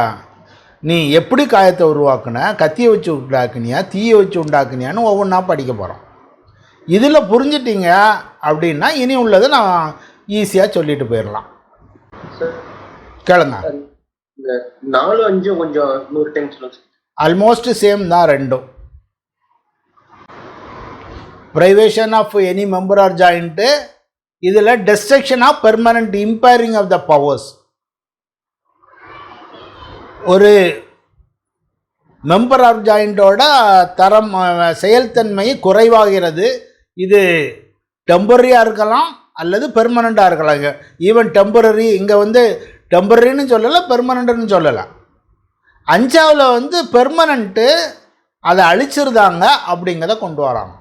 Speaker 1: நீ எப்படி காயத்தை உருவாக்குன, கத்தியை வச்சு உண்டாக்குனியா, தீயை வச்சு உண்டாக்குனியான்னு ஒவ்வொன்றா படிக்க போகிறோம். இதில் புரிஞ்சிட்டிங்க அப்படின்னா இனி உள்ளதை நான் ஈஸியாக சொல்லிட்டு போயிடலாம். கேளுங்க.
Speaker 2: 4, 5 கொஞ்சம் 100 டைம் சொல்லுங்க.
Speaker 1: ஆல்மோஸ்ட் சேம் தான் ரெண்டும். Privation of any member or joint, இதில் destruction of permanent impairing of the powers. ஒரு மெம்பர் ஆஃப் ஜாயிண்டோட தரம் செயல்தன்மை குறைவாகிறது. இது டெம்பரரியாக இருக்கலாம் அல்லது பெர்மனண்ட்டாக இருக்கலாம். ஈவன் டெம்பரரி, இங்கே டெம்பரரின்னு சொல்லலை, பெர்மனண்ட்டுன்னு சொல்லலை. 5வது பெர்மனண்ட்டு, அதை அழிச்சிருந்தாங்க அப்படிங்கிறத கொண்டு வராங்க.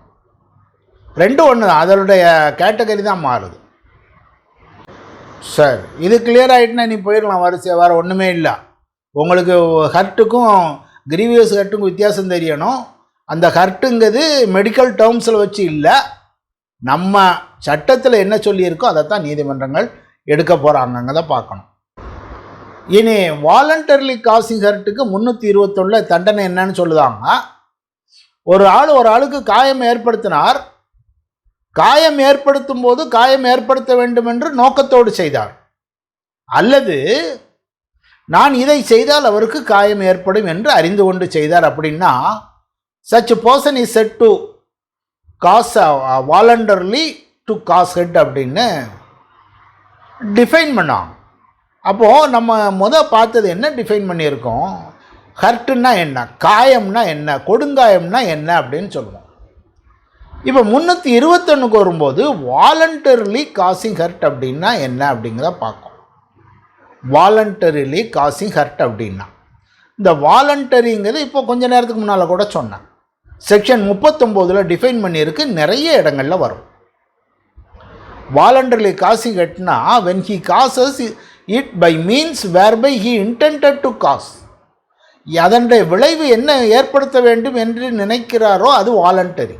Speaker 1: ரெண்டும் ஒன்று தான், அதனுடைய கேட்டகரி தான் மாறுது. சார் இது கிளியர் ஆகிட்டுனா நீ போயிடலாம் வரிசையாக, வேறு ஒன்றுமே இல்லை. உங்களுக்கு ஹர்ட்டுக்கும் கிரீவியஸ் ஹர்ட்டுக்கும் வித்தியாசம் தெரியணும். அந்த ஹர்ட்டுங்கிறது மெடிக்கல் டேர்ம்ஸில் வச்சு இல்லை, நம்ம சட்டத்தில் என்ன சொல்லியிருக்கோ அதைத்தான் நீதிமன்றங்கள் எடுக்க போகிறாங்கங்கிறத பார்க்கணும். இனி வாலண்டர்லி காசிங் ஹர்ட்டுக்கு 321 தண்டனை என்னன்னு சொல்லுதாங்க. ஒரு ஆளுக்கு காயம் ஏற்படுத்தினார், காயம் ஏற்படுத்தும் போது காயம் ஏற்படுத்த வேண்டும் என்று நோக்கத்தோடு செய்தார், அல்லது நான் இதை செய்தால் அவருக்கு காயம் ஏற்படும் என்று அறிந்து கொண்டு செய்தார் அப்படின்னா such a person is said to cause voluntarily to cause hurt அப்படின்னு டிஃபைன் பண்ணாங்க. அப்போது நம்ம பார்த்தது என்ன டிஃபைன் பண்ணியிருக்கோம், ஹர்ட்டுன்னா என்ன, காயம்னா என்ன, கொடுங்காயம்னா என்ன அப்படின்னு சொல்லுவோம். இப்போ 321க்கு வரும்போது வாலண்டரிலி காசிங் ஹர்ட் அப்படின்னா என்ன அப்படிங்கிறத பார்க்கும். வாலண்டரிலி காசிங் ஹர்ட் அப்படின்னா, இந்த வாலண்டரிங்கிறது இப்போ கொஞ்ச நேரத்துக்கு முன்னால் கூட சொன்னேன், செக்ஷன் 39 டிஃபைன் பண்ணியிருக்கு, நிறைய இடங்களில் வரும். வாலண்டரிலி காசிங் ஹர்ட்னா when he causes it by means whereby he intended to cause, அதனுடைய விளைவு என்ன ஏற்படுத்த வேண்டும் என்று நினைக்கிறாரோ அது வாலண்டரி,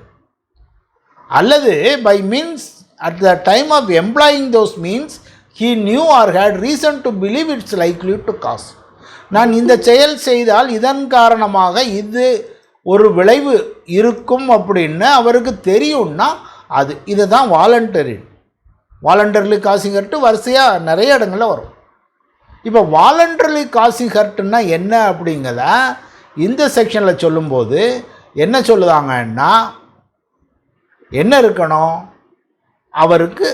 Speaker 1: அல்லது by means at the time of employing those means he knew or had reason to believe it's likely to cause. நான் இந்த செயல் செய்தால் இதன் காரணமாக இது ஒரு விளைவு இருக்கும் அப்படின்னு அவருக்கு தெரியும்னா அது இதுதான் வாலண்டரிலி காசிங் ஹர்ட் வரிசையாக நிறைய இடங்களில் வரும். இப்போ வாலண்டரிலி காசிங் ஹர்ட்னா என்ன அப்படிங்கிறத இந்த செக்ஷனில் சொல்லும்போது என்ன சொல்லுதாங்கன்னா, என்ன இருக்கணும், அவருக்கு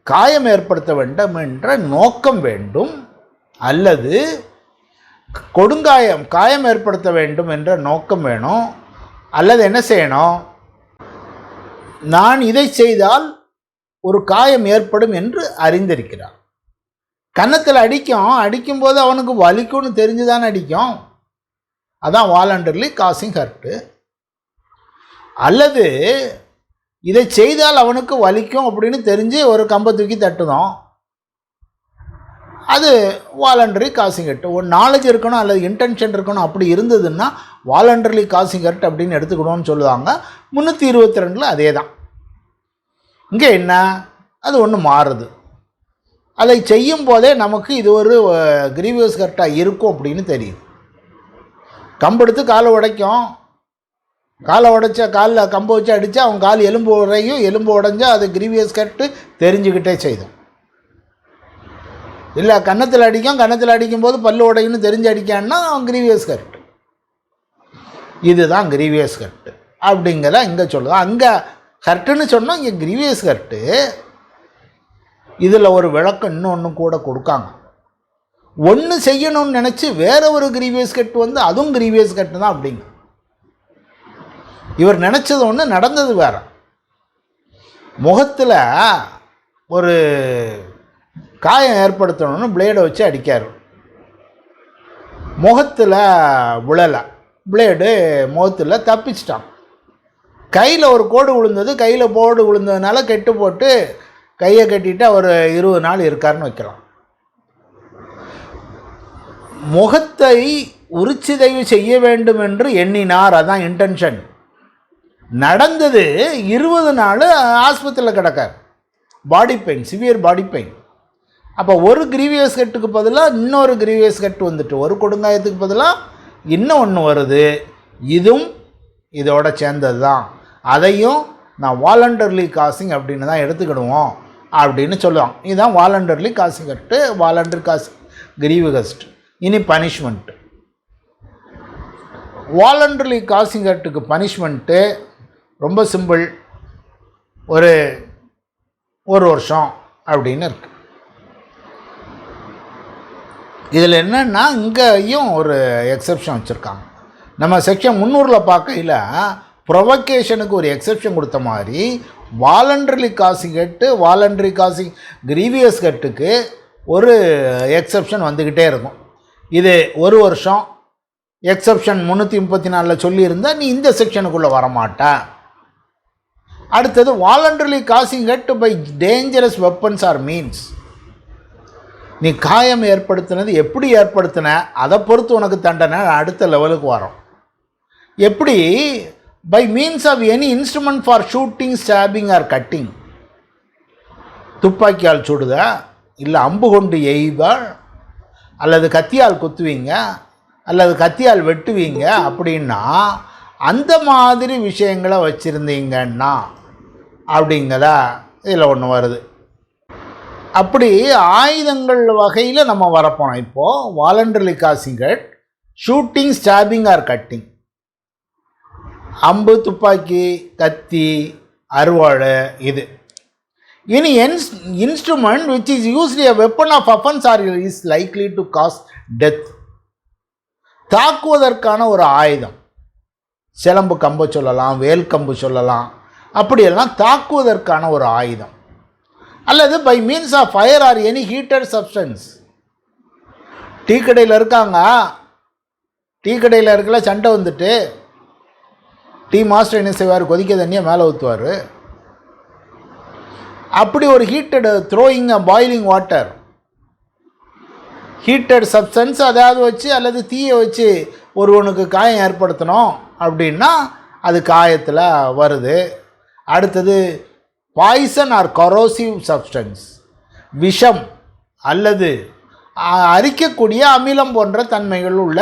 Speaker 1: காயம் ஏற்படுத்த வேண்டும் என்ற நோக்கம் வேண்டும், அல்லது காயம் ஏற்படுத்த வேண்டும் என்ற நோக்கம் வேணும், அல்லது என்ன செய்யணும், நான் இதை செய்தால் ஒரு காயம் ஏற்படும் என்று அறிந்திருக்கிறார். கன்னத்தில் அடிக்கும்போது அவனுக்கு வலிக்கும்னு தெரிஞ்சுதான் அடிக்கும், அதான் வாலண்டரிலி காசிங் ஹர்ட்டு. அல்லது இதை செய்தால் அவனுக்கு வலிக்கும் அப்படின்னு தெரிஞ்சு ஒரு கம்பை தூக்கி தட்டுதோம், அது வாலண்டரி காசிங் அட். ஒரு நாலேஜ் இருக்கணும் அல்லது இன்டென்ஷன் இருக்கணும், அப்படி இருந்ததுன்னா வாலண்டரி காசிங் அட் அப்படின்னு எடுத்துக்கணும்னு சொல்லுவாங்க. 322 அதே தான். இங்கே என்ன, அது ஒன்று மாறுது. அதை செய்யும் போதே நமக்கு இது ஒரு கிரீவியஸ் கரெக்டாக இருக்கும் அப்படின்னு தெரியும். கம்பெடுத்து காலை உடைக்கும், காலை உடைச்சா காலில் கம்பை வச்சு அடித்தா அவன் கால் எலும்பு உடையும், எலும்பு உடைஞ்சா அது கிரீவியஸ் கரெக்டு தெரிஞ்சுக்கிட்டே செய்தோம். இல்லை கன்னத்தில் அடிக்கும், கன்னத்தில் அடிக்கும்போது பல்லு உடையுன்னு தெரிஞ்சு அடிக்கான்னா அவன் கிரீவியஸ் கரெக்ட். இதுதான் கிரீவியஸ் கரெக்டு அப்படிங்கிறத இங்கே சொல்லுதான். அங்கே கரெக்டுன்னு சொன்னால் இங்கே கிரீவியஸ் கரெக்டு. இதில் ஒரு விளக்கம் இன்னொன்று கூட கொடுக்காங்க. ஒன்று செய்யணும்னு நினச்சி வேற ஒரு கிரீவியஸ் கட் வந்து அதுவும் கிரீவியஸ் கட்டு தான் அப்படிங்க. இவர் நினச்சது ஒன்று, நடந்தது வேற. முகத்தில் ஒரு காயம் ஏற்படுத்தணும்னு பிளேடை வச்சு அடிக்கார். முகத்தில் விழலை, பிளேடு முகத்தில் தப்பிச்சிட்டான். கையில் ஒரு கோடு விழுந்தது, கையில் போடு விழுந்ததுனால கெட்டு போட்டு கையை கட்டிட்டு அவர் 20 நாள் இருக்காருன்னு வைக்கலாம். முகத்தை உரிச்சிதைவு செய்ய வேண்டும் என்று எண்ணினார், அதான் இன்டென்ஷன். நடந்தது 20 நாள் ஆஸ்பத்திரியில் கிடக்கார், body pain, severe body pain. அப்போ ஒரு கிரீவியஸ் கட்டுக்கு பதிலாக இன்னொரு கிரீவியஸ் கட்டு வந்துட்டு, ஒரு கொடுங்காயத்துக்கு பதிலாக இன்னும் ஒன்று வருது. இதுவும் இதோட சேர்ந்தது தான். அதையும் நான் வாலண்டர்லி காசிங் அப்படின்னு தான் எடுத்துக்கிடுவோம் அப்படின்னு சொல்லுவாங்க. இதுதான் வாலண்டர்லி காசிங் கட்டு, வாலண்டரி காசிங் கிரீவியஸ்ட். இனி பனிஷ்மெண்ட்டு. வாலண்டர்லி காசிங் கட்டுக்கு பனிஷ்மெண்ட்டு ரொம்ப சிம்பிள், ஒரு வருஷம் அப்படின்னு இருக்கு. இதில் என்னென்னா இங்கேயும் ஒரு எக்ஸப்ஷன் வச்சுருக்காங்க. நம்ம செக்ஷன் 300 பார்க்கையில் ப்ரொவகேஷனுக்கு ஒரு எக்ஸப்ஷன் கொடுத்த மாதிரி வாலண்டரி காசிங் கட்டு, வாலண்டரி காசிங் கிரீவியஸ் கட்டுக்கு ஒரு எக்ஸப்ஷன் வந்துக்கிட்டே இருக்கும். இது 1 வருஷம் எக்ஸப்ஷன் 334 சொல்லியிருந்தால் நீ இந்த செக்ஷனுக்குள்ளே வரமாட்ட. அடுத்தது voluntary causing cut by dangerous weapons or means. நீ காயம் ஏற்படுத்தினது எப்படி ஏற்படுத்தின அதை பொறுத்து உனக்கு தண்டனை அடுத்த லெவலுக்கு வரும். எப்படி, by means of any instrument for shooting, stabbing or cutting. துப்பாக்கியால் சுடுத, இல்லை அம்பு கொண்டு எய்த, அல்லது கத்தியால் குத்துவீங்க, அல்லது கத்தியால் வெட்டுவீங்க அப்படின்னா அந்த மாதிரி விஷயங்களை வச்சுருந்தீங்கன்னா அப்படிங்கிறதா இதில் ஒன்று வருது. அப்படி ஆயுதங்கள் வகையில் நம்ம வரப்போனோம். இப்போது voluntary causing cut, shooting, stabbing or cutting. அம்பு, துப்பாக்கி, கத்தி, அருவாள் இது. இனி instrument which is usually a weapon of offense or is likely to cause death. தாக்குவதற்கான ஒரு ஆயுதம், சிலம்பு கம்பு சொல்லலாம், வேல் கம்பு சொல்லலாம், அப்படியெல்லாம் தாக்குவதற்கான ஒரு ஆயுதம். அல்லது by means of fire or any heated substance. Tea கடையில் இருக்காங்க, டீ கடையில் இருக்கல சண்டை வந்துட்டு டீ மாஸ்டர் என்ன செய்வார், கொதிக்க தண்ணியை மேலே ஊற்றுவார். அப்படி ஒரு heated throwing boiling water, heated substance அதாவது வச்சு அல்லது தீயை வச்சு ஒருவனுக்கு காயம் ஏற்படுத்தணும் அப்படின்னா அது காயத்தில் வருது. அடுத்தது பாய்சன் ஆர் கரோசிவ் சப்ஸ்டன்ஸ், விஷம் அல்லது அரிக்கக்கூடிய அமிலம் போன்ற தன்மைகள் உள்ள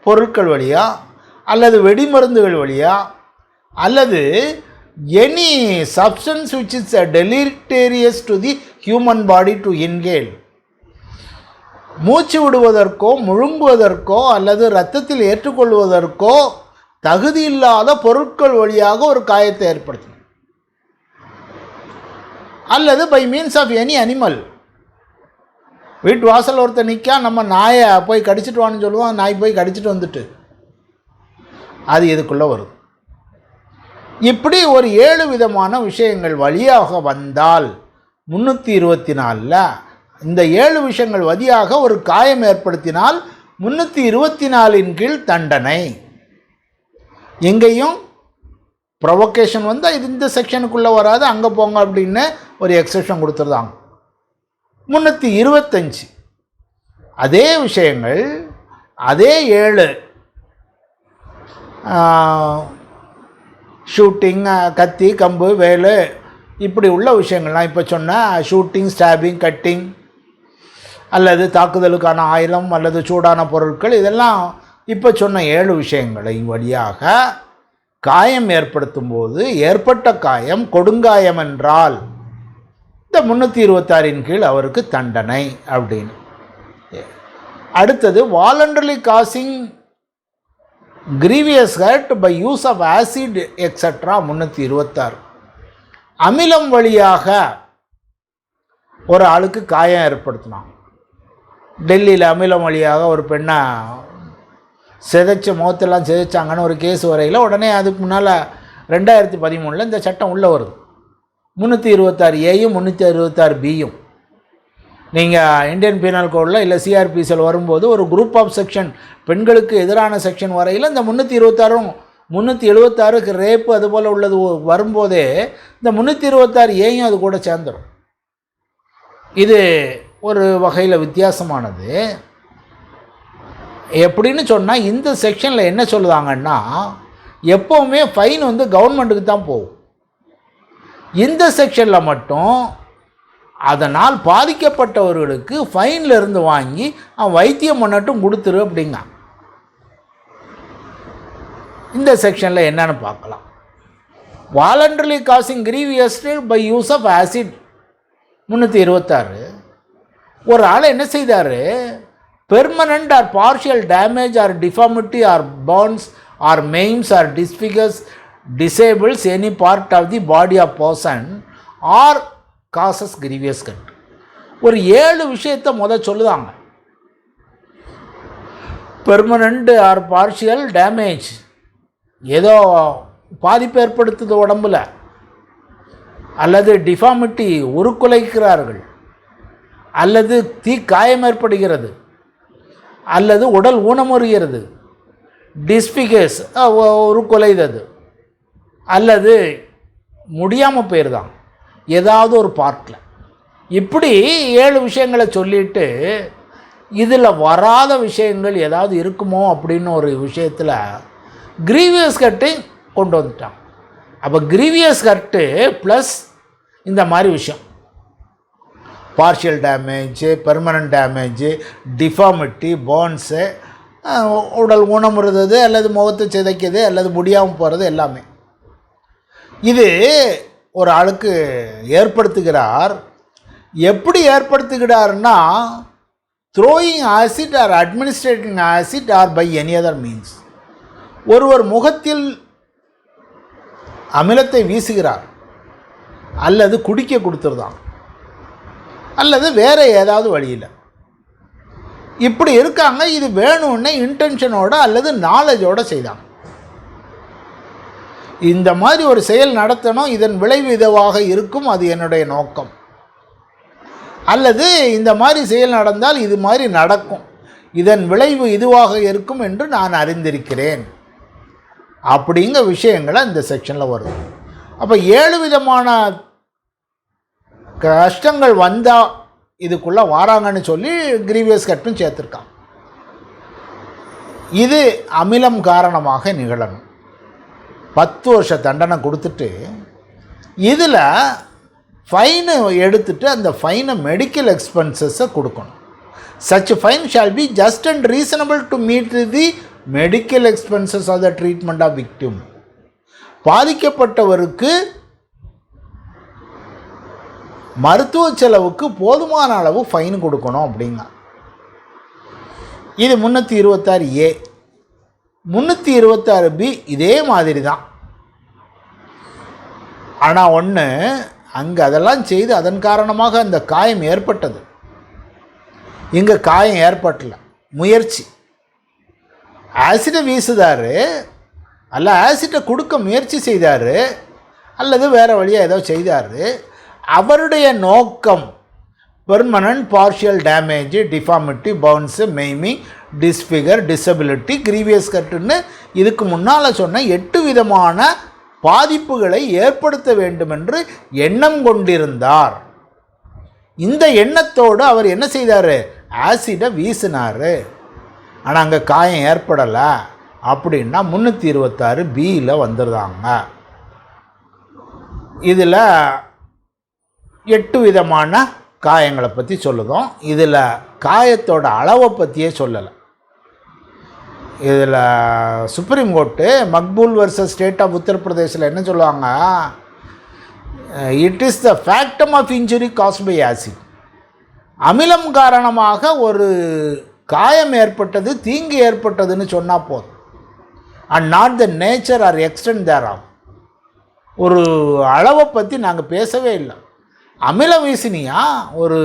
Speaker 1: பொருட்கள் வழியாக, அல்லது வெடிமருந்துகள் வழியாக, அல்லது any substance which is deleterious to the human body to inhale. மூச்சு விடுவதற்கோ முழுங்குவதற்கோ அல்லது இரத்தத்தில் ஏற்றுக்கொள்வதற்கோ தகுதி இல்லாத பொருட்கள் வழியாக ஒரு காயத்தை ஏற்படுத்தணும். அல்லது by means of any animal. வீட்டு வாசல் ஒருத்தர் நிற்கா, நம்ம நாயை போய் கடிச்சிட்டு வான்னு சொல்லுவோம், நாய் போய் கடிச்சிட்டு வந்துட்டு அது இதுக்குள்ளே வரும். இப்படி ஒரு 7 விதமான விஷயங்கள் வழியாக வந்தால் 324 இந்த 7 விஷயங்கள் வழியாக ஒரு காயம் ஏற்படுத்தினால் 324 கீழ் தண்டனை. எங்கேயும் ப்ரொவோகேஷன் வந்தால் இது இந்த செக்ஷனுக்குள்ளே வராது, அங்கே போங்க அப்படின்னு ஒரு எக்ஸெப்ஷன் கொடுத்துருந்தாங்க. 325 அதே விஷயங்கள் அதே 7 ஷூட்டிங், கத்தி, கம்பு, வேலு இப்படி உள்ள விஷயங்கள்லாம் இப்போ சொன்னால் ஷூட்டிங், ஸ்டாபிங், கட்டிங் அல்லது தாக்குதலுக்கான ஆயுதம் அல்லது சூடான பொருட்கள், இதெல்லாம் இப்போ சொன்ன 7 விஷயங்களை வழியாக காயம் ஏற்படுத்தும் போது ஏற்பட்ட காயம் கொடுங்காயம் என்றால் இந்த 326 கீழ் அவருக்கு தண்டனை அப்படின்னு. அடுத்தது voluntarily causing grievous hurt by use of acid extra 326. அமிலம் வழியாக ஒரு ஆளுக்கு காயம் ஏற்படுத்தினான். டெல்லியில் அமிலம் வழியாக ஒரு பெண்ணை முகத்தெல்லாம் சிதைச்சாங்கன்னு ஒரு கேஸ் வரையில் உடனே அதுக்கு முன்னால் 2013 இந்த சட்டம் உள்ளே வருது. 326A-யும் 326B-யும் நீங்கள் இந்தியன் பீனல் கோடில் இல்லை சிஆர்பிசியில் வரும்போது ஒரு குரூப் ஆஃப் செக்ஷன் பெண்களுக்கு எதிரான செக்ஷன் வரையில் இந்த 326ம் 376க்கு ரேப்பு அதுபோல் உள்ளது வரும்போதே இந்த 326A-யும் அது கூட சேர்ந்துடும். இது ஒரு வகையில் வித்தியாசமானது. எப்படின்னு சொன்னால் இந்த செக்ஷனில் என்ன சொல்லுவாங்கன்னா எப்போவுமே ஃபைன் கவர்மெண்ட்டுக்கு தான் போகும். இந்த செக்ஷனில் மட்டும் அதனால் பாதிக்கப்பட்டவர்களுக்கு ஃபைனில் இருந்து வாங்கி அவன் வைத்தியம் பண்ணட்டும் கொடுத்துரு அப்படிங்க. இந்த செக்ஷனில் என்னன்னு பார்க்கலாம். Voluntarily causing grievous by use of acid 326. ஒரு ஆள் என்ன செய்தார், permanent or partial damage or deformity or burns or maims or disfigures disables any part of the body of person or causes grievous cut. ஒரு 7 விஷயத்தை சொல்லுதாங்க. Permanent or partial damage, ஏதோ பாதிப்பு ஏற்படுத்துது உடம்புல, அல்லது டிஃபார்மிட்டி உருக்குலைக்கிறார்கள், அல்லது காயம் ஏற்படுகிறது, அல்லது உடல் ஊனமுறுகிறது, டிஸ்பிகேஸ் உருக்குலைதது, அல்லது முடியாமல் போயிருதான் ஏதாவது ஒரு பார்ட்டில். இப்படி 7 விஷயங்களை சொல்லிட்டு இதில் வராத விஷயங்கள் ஏதாவது இருக்குமோ அப்படின்னு ஒரு விஷயத்தில் கிரீவியஸ் கட்டை கொண்டு வந்துட்டான். அப்போ கிரீவியஸ் கட்டு ப்ளஸ் இந்த மாதிரி விஷயம், partial damage, permanent damage, deformity, Burns, உடல் ஊனமுறுது அல்லது முகத்தை சிதைக்குது அல்லது முடியாமல் போகிறது எல்லாமே இது ஒரு ஆளுக்கு ஏற்படுத்துகிறார். எப்படி ஏற்படுத்துகிறார்னா throwing acid or administering acid or by any other means. ஒருவர் முகத்தில் அமிலத்தை வீசுகிறார், அல்லது குடிக்க கொடுத்துருதான், அல்லது வேறு ஏதாவது வழியில் இப்படி இருக்காங்க. இது வேணும்னே இன்டென்ஷனோட அல்லது நாலேஜோடு செய்தாங்க. இந்த மாதிரி ஒரு செயல் நடத்தணும், இதன் விளைவு இதுவாக இருக்கும், அது என்னுடைய நோக்கம், அல்லது இந்த மாதிரி செயல் நடந்தால் இது மாதிரி நடக்கும், இதன் விளைவு இதுவாக இருக்கும் என்று நான் அறிந்திருக்கிறேன் அப்படிங்கிற விஷயங்களை இந்த செக்ஷனில் வரும். அப்போ 7 விதமான கஷ்டங்கள் வந்தால் இதுக்குள்ளே வாராங்கன்னு சொல்லி கிரீவியஸ் கட்டும் சேர்த்துருக்கான். இது அமிலம் காரணமாக நிகழணும். 10 வருஷ தண்டனை கொடுத்துட்டு இதில் ஃபைனை எடுத்துட்டு அந்த ஃபைனை மெடிக்கல் எக்ஸ்பென்சஸை கொடுக்கணும். Such fine shall be just and reasonable to meet the medical expenses of the treatment of victim. பாதிக்கப்பட்டவருக்கு மருத்துவ செலவுக்கு போதுமான அளவு ஃபைன் கொடுக்கணும் அப்படிங்க. இது 326A. 326B இதே மாதிரி தான். ஆனால் ஒன்று, அங்கே அதெல்லாம் செய்து அதன் காரணமாக அந்த காயம் ஏற்பட்டது. இங்கே காயம் ஏற்படல, முயற்சி. ஆசிடை வீசுதார், அல்ல ஆசிட்டை கொடுக்க முயற்சி செய்தார், அல்லது வேறு வழியாக ஏதோ செய்தார். அவருடைய நோக்கம் permanent partial damage, deformity, burns, maiming, disfigure, disability, grievous கட்டுன்னு இதுக்கு முன்னால் சொன்ன 8 விதமான பாதிப்புகளை ஏற்படுத்த வேண்டும் என்று எண்ணம் கொண்டிருந்தார். இந்த எண்ணத்தோடு அவர் என்ன செய்தார், ஆசிடை வீசினார், ஆனால் அங்கே காயம் ஏற்படலை அப்படின்னா 326 பியில் வந்துடுறாங்க. இதில் 8 விதமான காயங்களை பற்றி சொல்லுதோம். இதில் காயத்தோட அளவை பற்றியே சொல்லலை. இதில் supreme court Maqbool versus state of உத்தரப்பிரதேசில் என்ன சொல்லுவாங்க, it is the factum of injury caused by acid. அமிலம் காரணமாக ஒரு காயம் ஏற்பட்டது, தீங்கு ஏற்பட்டதுன்னு சொன்னால் போதும், and not the nature or extent thereof. ஒரு அளவை பற்றி நாங்கள் பேசவே இல்லை. அமிலம் வீசினியா ஒரு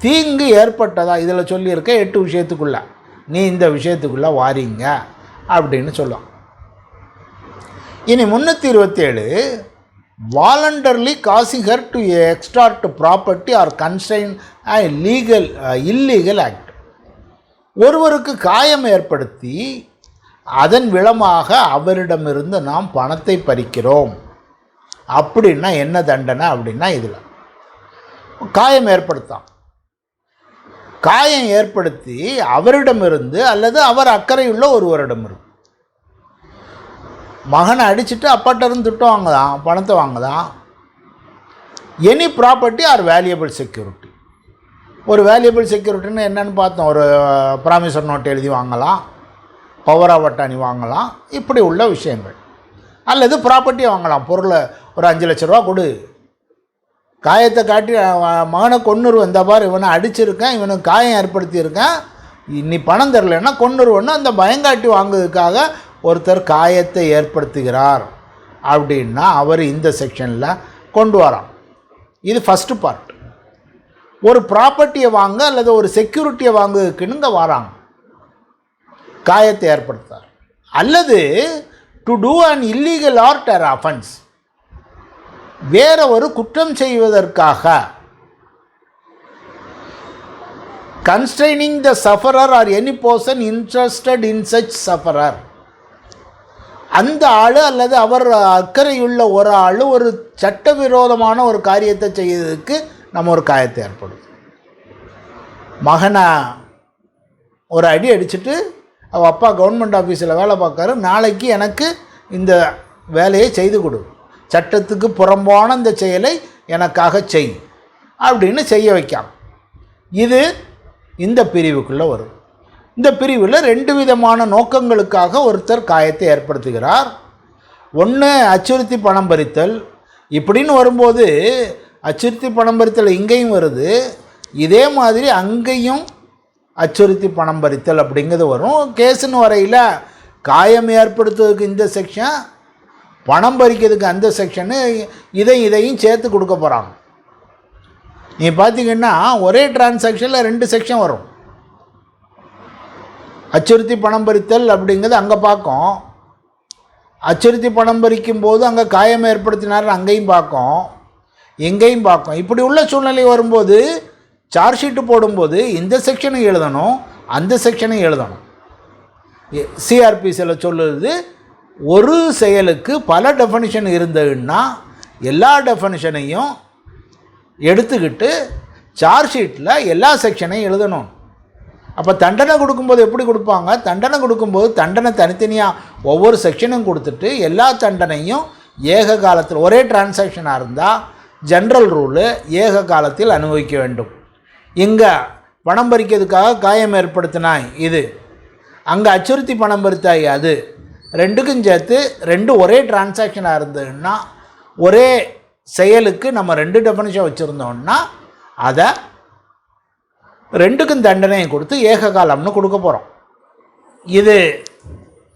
Speaker 1: தீங்கு ஏற்பட்டதா இதில் சொல்லியிருக்க 8 விஷயத்துக்குள்ளே நீ இந்த விஷயத்துக்குள்ளே வாரீங்க அப்படின்னு சொல்லுவான். இனி 327 voluntarily causing her to extort property R constrain illegal act. ஒருவருக்கு காயம் ஏற்படுத்தி அதன் விளமாக அவரிடமிருந்து நாம் பணத்தை பறிக்கிறோம் அப்படின்னா என்ன தண்டனை அப்படின்னா, இதில் காயம் ஏற்படுத்தி அவரிடமிருந்து அல்லது அவர் அக்கறையுள்ள ஒருவரிடமிருந்து, மகனை அடிச்சுட்டு அப்பாட்ட இருந்து திட்டம் வாங்கலாம், பணத்தை வாங்கலாம். Any property or valuable security. ஒரு வேல்யூபிள் செக்யூரிட்டின்னு என்னென்னு பார்த்தோம், ஒரு ப்ராமிசர் நோட் எழுதி வாங்கலாம், பவர் ஆஃப் அட்டானி வாங்கலாம், இப்படி உள்ள விஷயங்கள். அல்லது ப்ராப்பர்ட்டியை வாங்கலாம், பொருளை ஒரு 5 லட்ச ரூபா கொடு, காயத்தை காட்டி மகனை கொன்னுருவன், இந்த பார் இவனை அடிச்சிருக்கேன், இவனுக்கு காயம் ஏற்படுத்தியிருக்கேன், நீ பணம் தரலைன்னா கொன்னுருவன்னு அந்த பயங்காட்டி வாங்குறதுக்காக ஒருத்தர் காயத்தை ஏற்படுத்துகிறார் அப்படின்னா அவர் இந்த செக்ஷனில் கொண்டு வரான். இது ஃபஸ்ட்டு பார்ட். ஒரு ப்ராப்பர்ட்டியை வாங்க அல்லது ஒரு செக்யூரிட்டியை வாங்குறதுக்குன்னு இங்கே வராங்க, காயத்தை ஏற்படுத்தார். அல்லது to do an illegal act or offence, வேற ஒரு குற்றம் செய்வதற்காக, constraining the sufferer or any person interested in such sufferer. அந்த ஆள் அல்லது அவர் அக்கறையுள்ள ஒரு ஆள் ஒரு சட்டவிரோதமான ஒரு காரியத்தை செய்வதற்கு நம்ம ஒரு காயத்தை ஏற்படும். மகனை ஒரு அடி அடிச்சுட்டு அவள் அப்பா கவர்மெண்ட் ஆஃபீஸில் வேலை பார்க்காரு, நாளைக்கு எனக்கு இந்த வேலையை செய்து கொடு, சட்டத்துக்கு புறம்பான இந்த செயலை எனக்காக செய் அப்படின்னு செய்ய வைக்காம, இது இந்த பிரிவுக்குள்ளே வரும். இந்த பிரிவில் 2 விதமான நோக்கங்களுக்காக ஒருத்தர் காயத்தை ஏற்படுத்துகிறார். ஒன்று அச்சுறுத்தி பணம் பறித்தல். இப்படின்னு வரும்போது அச்சுறுத்தி பணம் பறித்தல் இங்கேயும் வருது, இதே மாதிரி அங்கேயும் அச்சுறுத்தி பணம் பறித்தல் அப்படிங்கிறது வரும். கேஸுன்னு வரையில் காயம் ஏற்படுத்துவதுக்கு இந்த செக்ஷன், பணம் பறிக்கிறதுக்கு அந்த செக்ஷனு, இதையும் சேர்த்து கொடுக்க போகிறாங்க. நீ பார்த்திங்கன்னா ஒரே டிரான்சாக்ஷனில் 2 செக்ஷன் வரும். அச்சுறுத்தி பணம் பறித்தல் அப்படிங்கிறது அங்கே பார்க்கும், அச்சுறுத்தி பணம் பறிக்கும் போது அங்கே காயம் ஏற்படுத்தினார் அங்கேயும் பார்க்கும், எங்கேயும் பார்க்கும். இப்படி உள்ள சூழ்நிலை வரும்போது சார்ஜ் ஷீட்டு போடும்போது இந்த செக்ஷனும் எழுதணும், அந்த செக்ஷனும் எழுதணும். சிஆர்பிசியில் சொல்லுறது, ஒரு செயலுக்கு பல டெஃபனிஷன் இருந்ததுன்னா எல்லா டெஃபனிஷனையும் எடுத்துக்கிட்டு சார்ஜ் ஷீட்டில் எல்லா செக்ஷனையும் எழுதணும். அப்போ தண்டனை கொடுக்கும்போது எப்படி கொடுப்பாங்க, தண்டனை கொடுக்கும்போது தண்டனை தனித்தனியாக ஒவ்வொரு செக்ஷனும் கொடுத்துட்டு எல்லா தண்டனையும் ஏக காலத்தில், ஒரே டிரான்சாக்ஷனாக இருந்தால் ஜென்ரல் ரூலு ஏக காலத்தில் அனுபவிக்க வேண்டும். இங்கே பணம் பறிக்கிறதுக்காக காயம் ஏற்படுத்தினாய் இது, அங்கே அச்சுறுத்தி பணம் பறித்தாய் அது, 2க்கும் சேர்த்து 2 ஒரே டிரான்சாக்ஷனாக இருந்ததுன்னா, ஒரே செயலுக்கு நம்ம 2 டெஃபனிஷன் வச்சுருந்தோம்னா அதை 2க்கும் தண்டனையை கொடுத்து ஏக காலம்னு கொடுக்க போகிறோம். இது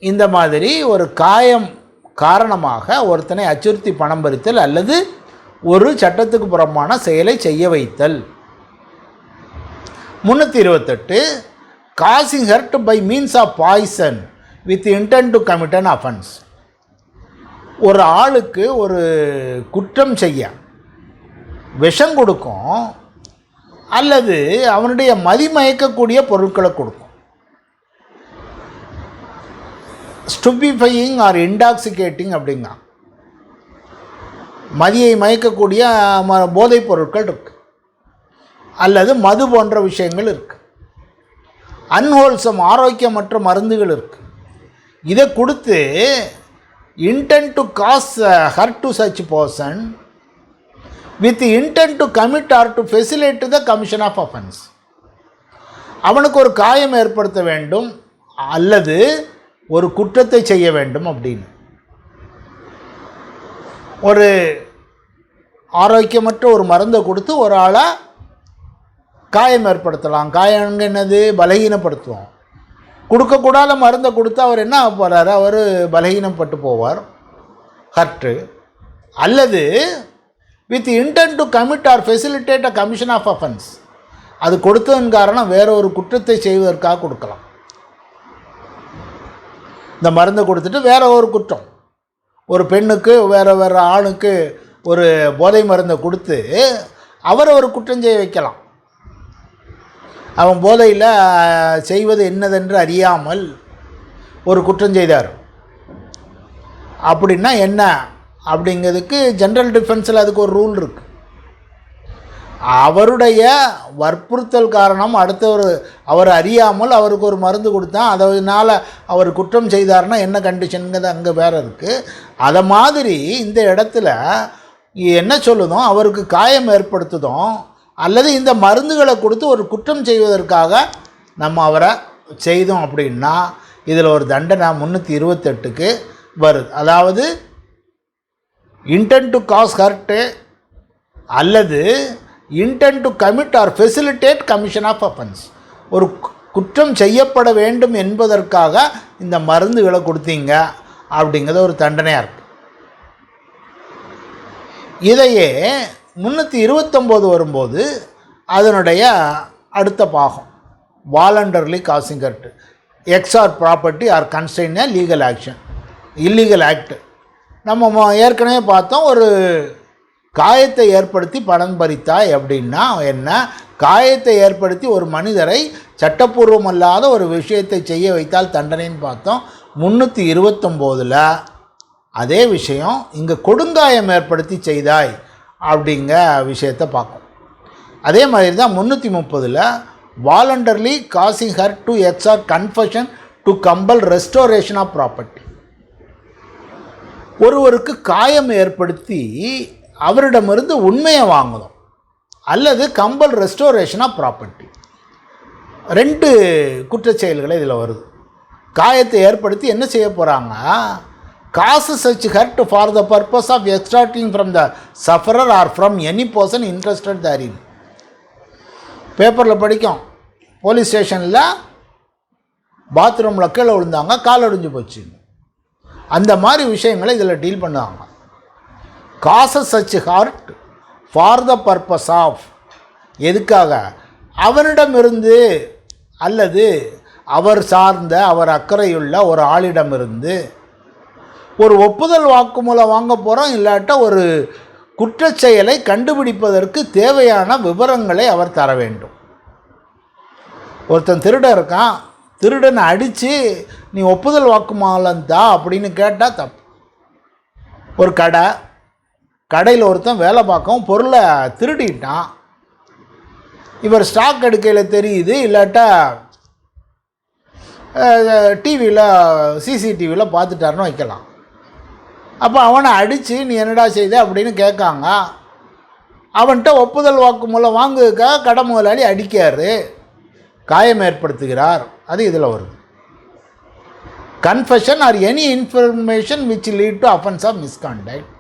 Speaker 1: இந்த மாதிரி ஒரு காயம் காரணமாக ஒருத்தனை அச்சுறுத்தி பணம் பறித்தல் அல்லது ஒரு சட்டத்துக்கு புறம்பான செயலை செய்ய வைத்தல். 328 causing hurt by means of poison with intent to commit an offense. ஒரு ஆளுக்கு ஒரு குற்றம் செய்ய விஷம் கொடுக்கும் அல்லது அவனுடைய மதிமயக்கக்கூடிய பொருட்களை கொடுக்கும். ஸ்டூபிஃபையிங் ஆர் இன்டாக்சிகேட்டிங் அப்படிங்க, மதியை மயக்கக்கூடிய போதைப் பொருட்கள் இருக்குது அல்லது மது போன்ற விஷயங்கள் இருக்குது. அன்ஹோல்சம் ஆரோக்கியமற்ற மருந்துகள் இருக்குது. இதை கொடுத்து intent to cause hurt to such person with intent to commit or to facilitate the commission of offence. அவனுக்கு ஒரு காயம் ஏற்படுத்த வேண்டும் அல்லது ஒரு குற்றத்தை செய்ய வேண்டும் அப்படின்னு. ஒரு ஆரோக்கியமற்ற ஒரு மருந்தை கொடுத்து ஒரு ஆளை காயம் ஏற்படுத்தலாம். காயம் என்னது? பலகீனப்படுத்துவோம். கொடுக்கக்கூடாத மருந்தை கொடுத்து அவர் என்ன ஆக போகிறாரு? அவர் பலகீனப்பட்டு போவார், ஹர்ட்டு. அல்லது with intent to commit or facilitate a commission of offence, அது கொடுத்ததன் காரணம் வேற ஒரு குற்றத்தை செய்வதற்காக கொடுக்கலாம். இந்த மருந்தை கொடுத்துட்டு வேற ஒரு குற்றம், ஒரு பெண்ணுக்கு வேற ஆணுக்கு ஒரு போதை மருந்தை கொடுத்து அவரை ஒரு குற்றம் செய்ய வைக்கலாம். அவன் போதையில் செய்வது என்னதென்று அறியாமல் ஒரு குற்றம் செய்தார் அப்படின்னா என்ன அப்படிங்கிறதுக்கு ஜென்ரல் டிஃபென்ஸில் அதுக்கு ஒரு ரூல் இருக்குது. அவருடைய வற்புறுத்தல் காரணம் அடுத்தவர் அவர் அறியாமல் அவருக்கு ஒரு மருந்து கொடுத்தா அதனால் அவர் குற்றம் செய்தார்னா என்ன கண்டிஷனுங்கிறது அங்கே வேறு இருக்குது. அதை மாதிரி இந்த இடத்துல என்ன சொல்லுதோ, அவருக்கு காயம் ஏற்படுத்துதோம் அல்லது இந்த மருந்துகளை கொடுத்து ஒரு குற்றம் செய்வதற்காக நம்ம அவரை செய்தோம் அப்படின்னா இதில் ஒரு தண்டனை 328க்கு வருது. அதாவது இன்டென்ட் டு காஸ் ஹர்ட்டு அல்லது intent to commit or facilitate commission of offence, ஒரு குற்றம் செய்யப்பட வேண்டும் என்பதற்காக இந்த மருந்துகளை கொடுத்தீங்க அப்படிங்கிறது ஒரு தண்டனையாக இருக்குது. இதையே 329 வரும்போது அதனுடைய அடுத்த பாகம் voluntarily causing hurt extort property or constrain legal action, illegal act. நம்ம ஏற்கனவே பார்த்தோம், ஒரு காயத்தை ஏற்படுத்தி பணம் பறித்தாய் அப்படின்னா என்ன, காயத்தை ஏற்படுத்தி ஒரு மனிதரை சட்டப்பூர்வமல்லாத ஒரு விஷயத்தை செய்ய வைத்தால் தண்டனைன்னு பார்த்தோம். 329 அதே விஷயம் இங்கே கொடுங்காயம் ஏற்படுத்தி செய்தாய் அப்படிங்க விஷயத்தை பார்க்கும். அதே மாதிரி தான் 330 voluntarily causing hurt to extort confession to compel restoration of property. ஒருவருக்கு காயம் ஏற்படுத்தி அவரிடமிருந்து உண்மையை வாங்கணும் அல்லது கம்பல் ரெஸ்டோரேஷன் ஆஃப் ப்ராப்பர்ட்டி. 2 குற்றச்செயல்களை இதில் வருது. காயத்தை ஏற்படுத்தி என்ன செய்ய போகிறாங்க, cause such hurt for the purpose of extracting from the sufferer or from any person interested therein. பேப்பரில் படிக்கும், போலீஸ் ஸ்டேஷனில் பாத்ரூமில் கீழே விழுந்தாங்க, கால் ஒடிஞ்சு போச்சு. அந்த மாதிரி விஷயங்களை இதில் டீல் பண்ணுவாங்க. Cause such hurt for the purpose of, எதுக்காக, அவனிடமிருந்து அல்லது அவர் சார்ந்த அவர் அக்கறையுள்ள ஒரு ஆளிடமிருந்து ஒரு ஒப்புதல் வாக்குமூலம் வாங்க போகிறோம், இல்லாட்ட ஒரு குற்றச்செயலை கண்டுபிடிப்பதற்கு தேவையான விவரங்களை அவர் தர வேண்டும். ஒருத்தன் திருடன் இருக்கான், திருடனை அடித்து நீ ஒப்புதல் வாக்குமூலம் தா அப்படின்னு கேட்டால் தப்பு. ஒரு கடையில் ஒருத்தன் வேலை பார்க்கவும் பொருளை திருடிட்டான், இவர் ஸ்டாக் எடுக்கையில் தெரியுது, இல்லாட்டா டிவியில் சிசிடிவியில் பார்த்துட்டாருன்னு வைக்கலாம். அப்போ அவனை அடித்து நீ என்னடா செய்த அப்படின்னு கேட்காங்க. அவன்கிட்ட ஒப்புதல் வாக்குமூலம் வாங்குறதுக்காக கடை முதலாளி அடிக்காரு, காயம் ஏற்படுத்துகிறார். அது இதில் வருது. Confession or any information which lead to offence of misconduct.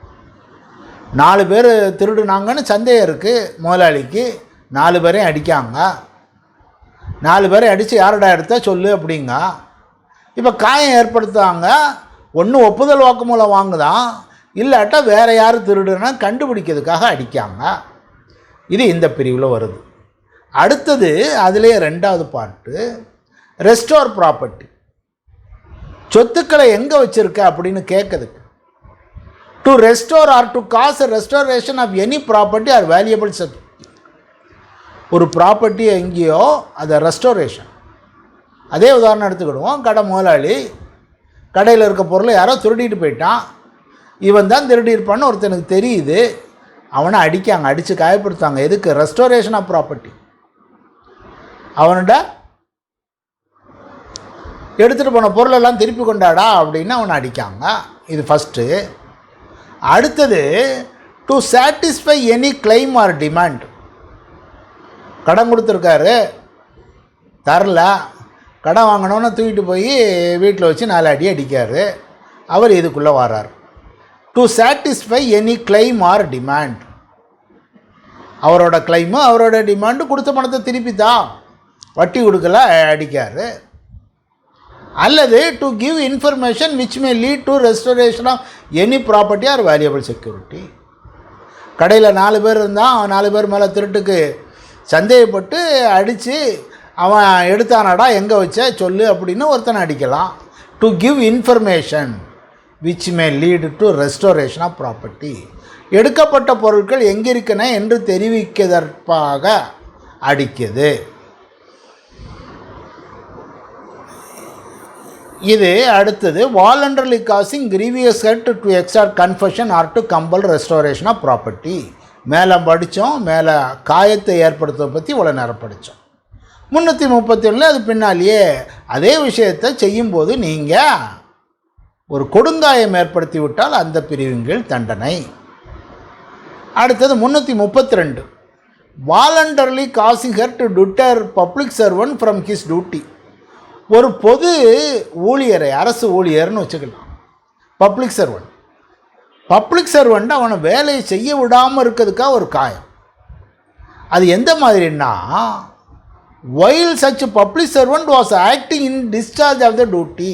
Speaker 1: 4 பேர் திருடுனாங்கன்னு சந்தேகம் இருக்குது முதலாளிக்கு, 4 பேரையும் அடிக்காங்க. 4 பேரை அடித்து யாரடா எடுத்தால் சொல்லு அப்படிங்க. இப்போ காயம் ஏற்படுத்துவாங்க, ஒன்று ஒப்புதல் வாக்குமூலம் வாங்குதான், இல்லாட்டா வேறு யார் திருடுனா கண்டுபிடிக்கிறதுக்காக அடிக்காங்க. இது இந்த பிரிவில் வருது. அடுத்தது அதிலே 2வது பார்ட்டு ரெஸ்டோர் ப்ராப்பர்ட்டி. சொத்துக்களை எங்கே வச்சுருக்க அப்படின்னு கேட்குறதுக்கு. To restore or to cause restoration of any property or valuable set. ஒரு ப்ராப்பர்ட்டி எங்கேயோ அதை ரெஸ்டோரேஷன். அதே உதாரணம் எடுத்துக்கிடுவோம், கடை முதலாளி கடையில் இருக்க பொருளை யாரோ திருடிட்டு போயிட்டான், இவன் தான் திருடியிருப்பான்னு ஒருத்தனுக்கு தெரியுது, அவனை அடிக்காங்க, அடித்து காயப்படுத்தாங்க. எதுக்கு? Restoration of property. அவனோட எடுத்துகிட்டு போன பொருளெல்லாம் திருப்பி கொண்டாடா அப்படின்னு அவனை அடிக்காங்க. இது ஃபஸ்ட்டு. அடுத்தது to satisfy any claim or demand. கடன் கொடுத்துருக்காரு, தரல, கடன் வாங்கினோன்னு தூக்கிட்டு போய் வீட்டில் வச்சு 4 அடி அடிக்கார். அவர் இதுக்குள்ளே வரார். To satisfy any claim or demand. அவரோட கிளைமு அவரோட டிமாண்டு கொடுத்த பணத்தை திருப்பி தான், வட்டி கொடுக்கல, அடிக்கார். அல்லது to give information which may lead to restoration of any property or valuable security. கடையில் 4 பேர் இருந்தால் அவன் 4 பேர் மேலே திருட்டுக்கு சந்தேகப்பட்டு அடித்து அவன் எடுத்தானாடா, எங்கே வச்ச சொல்லு அப்படின்னு ஒருத்தனை அடிக்கலாம். To give information which may lead to restoration of property. எடுக்கப்பட்ட பொருட்கள் எங்கே இருக்கன என்று தெரிவிக்கதற்காக அடிக்குது. இது அடுத்தது voluntarily causing grievous hurt to extort confession or to compel restoration of property. மேலே படித்தோம், மேலே காயத்தை ஏற்படுத்துவதை பற்றி இவ்வளோ நேரம் படித்தோம். 331 அது பின்னாலேயே அதே விஷயத்தை செய்யும்போது நீங்கள் ஒரு கொடுங்காயம் ஏற்படுத்தி விட்டால் அந்த பிரிவின் கீழ் தண்டனை. அடுத்தது 332 voluntarily causing her to titre public servant from his duty. ஒரு பொது ஊழியரை, அரசு ஊழியர்னு வச்சுக்கலாம், பப்ளிக் சர்வெண்ட் அவனை வேலையை செய்ய விடாமல் இருக்கிறதுக்காக ஒரு காயம். அது எந்த மாதிரின்னா, while such public servant was acting in discharge of the duty.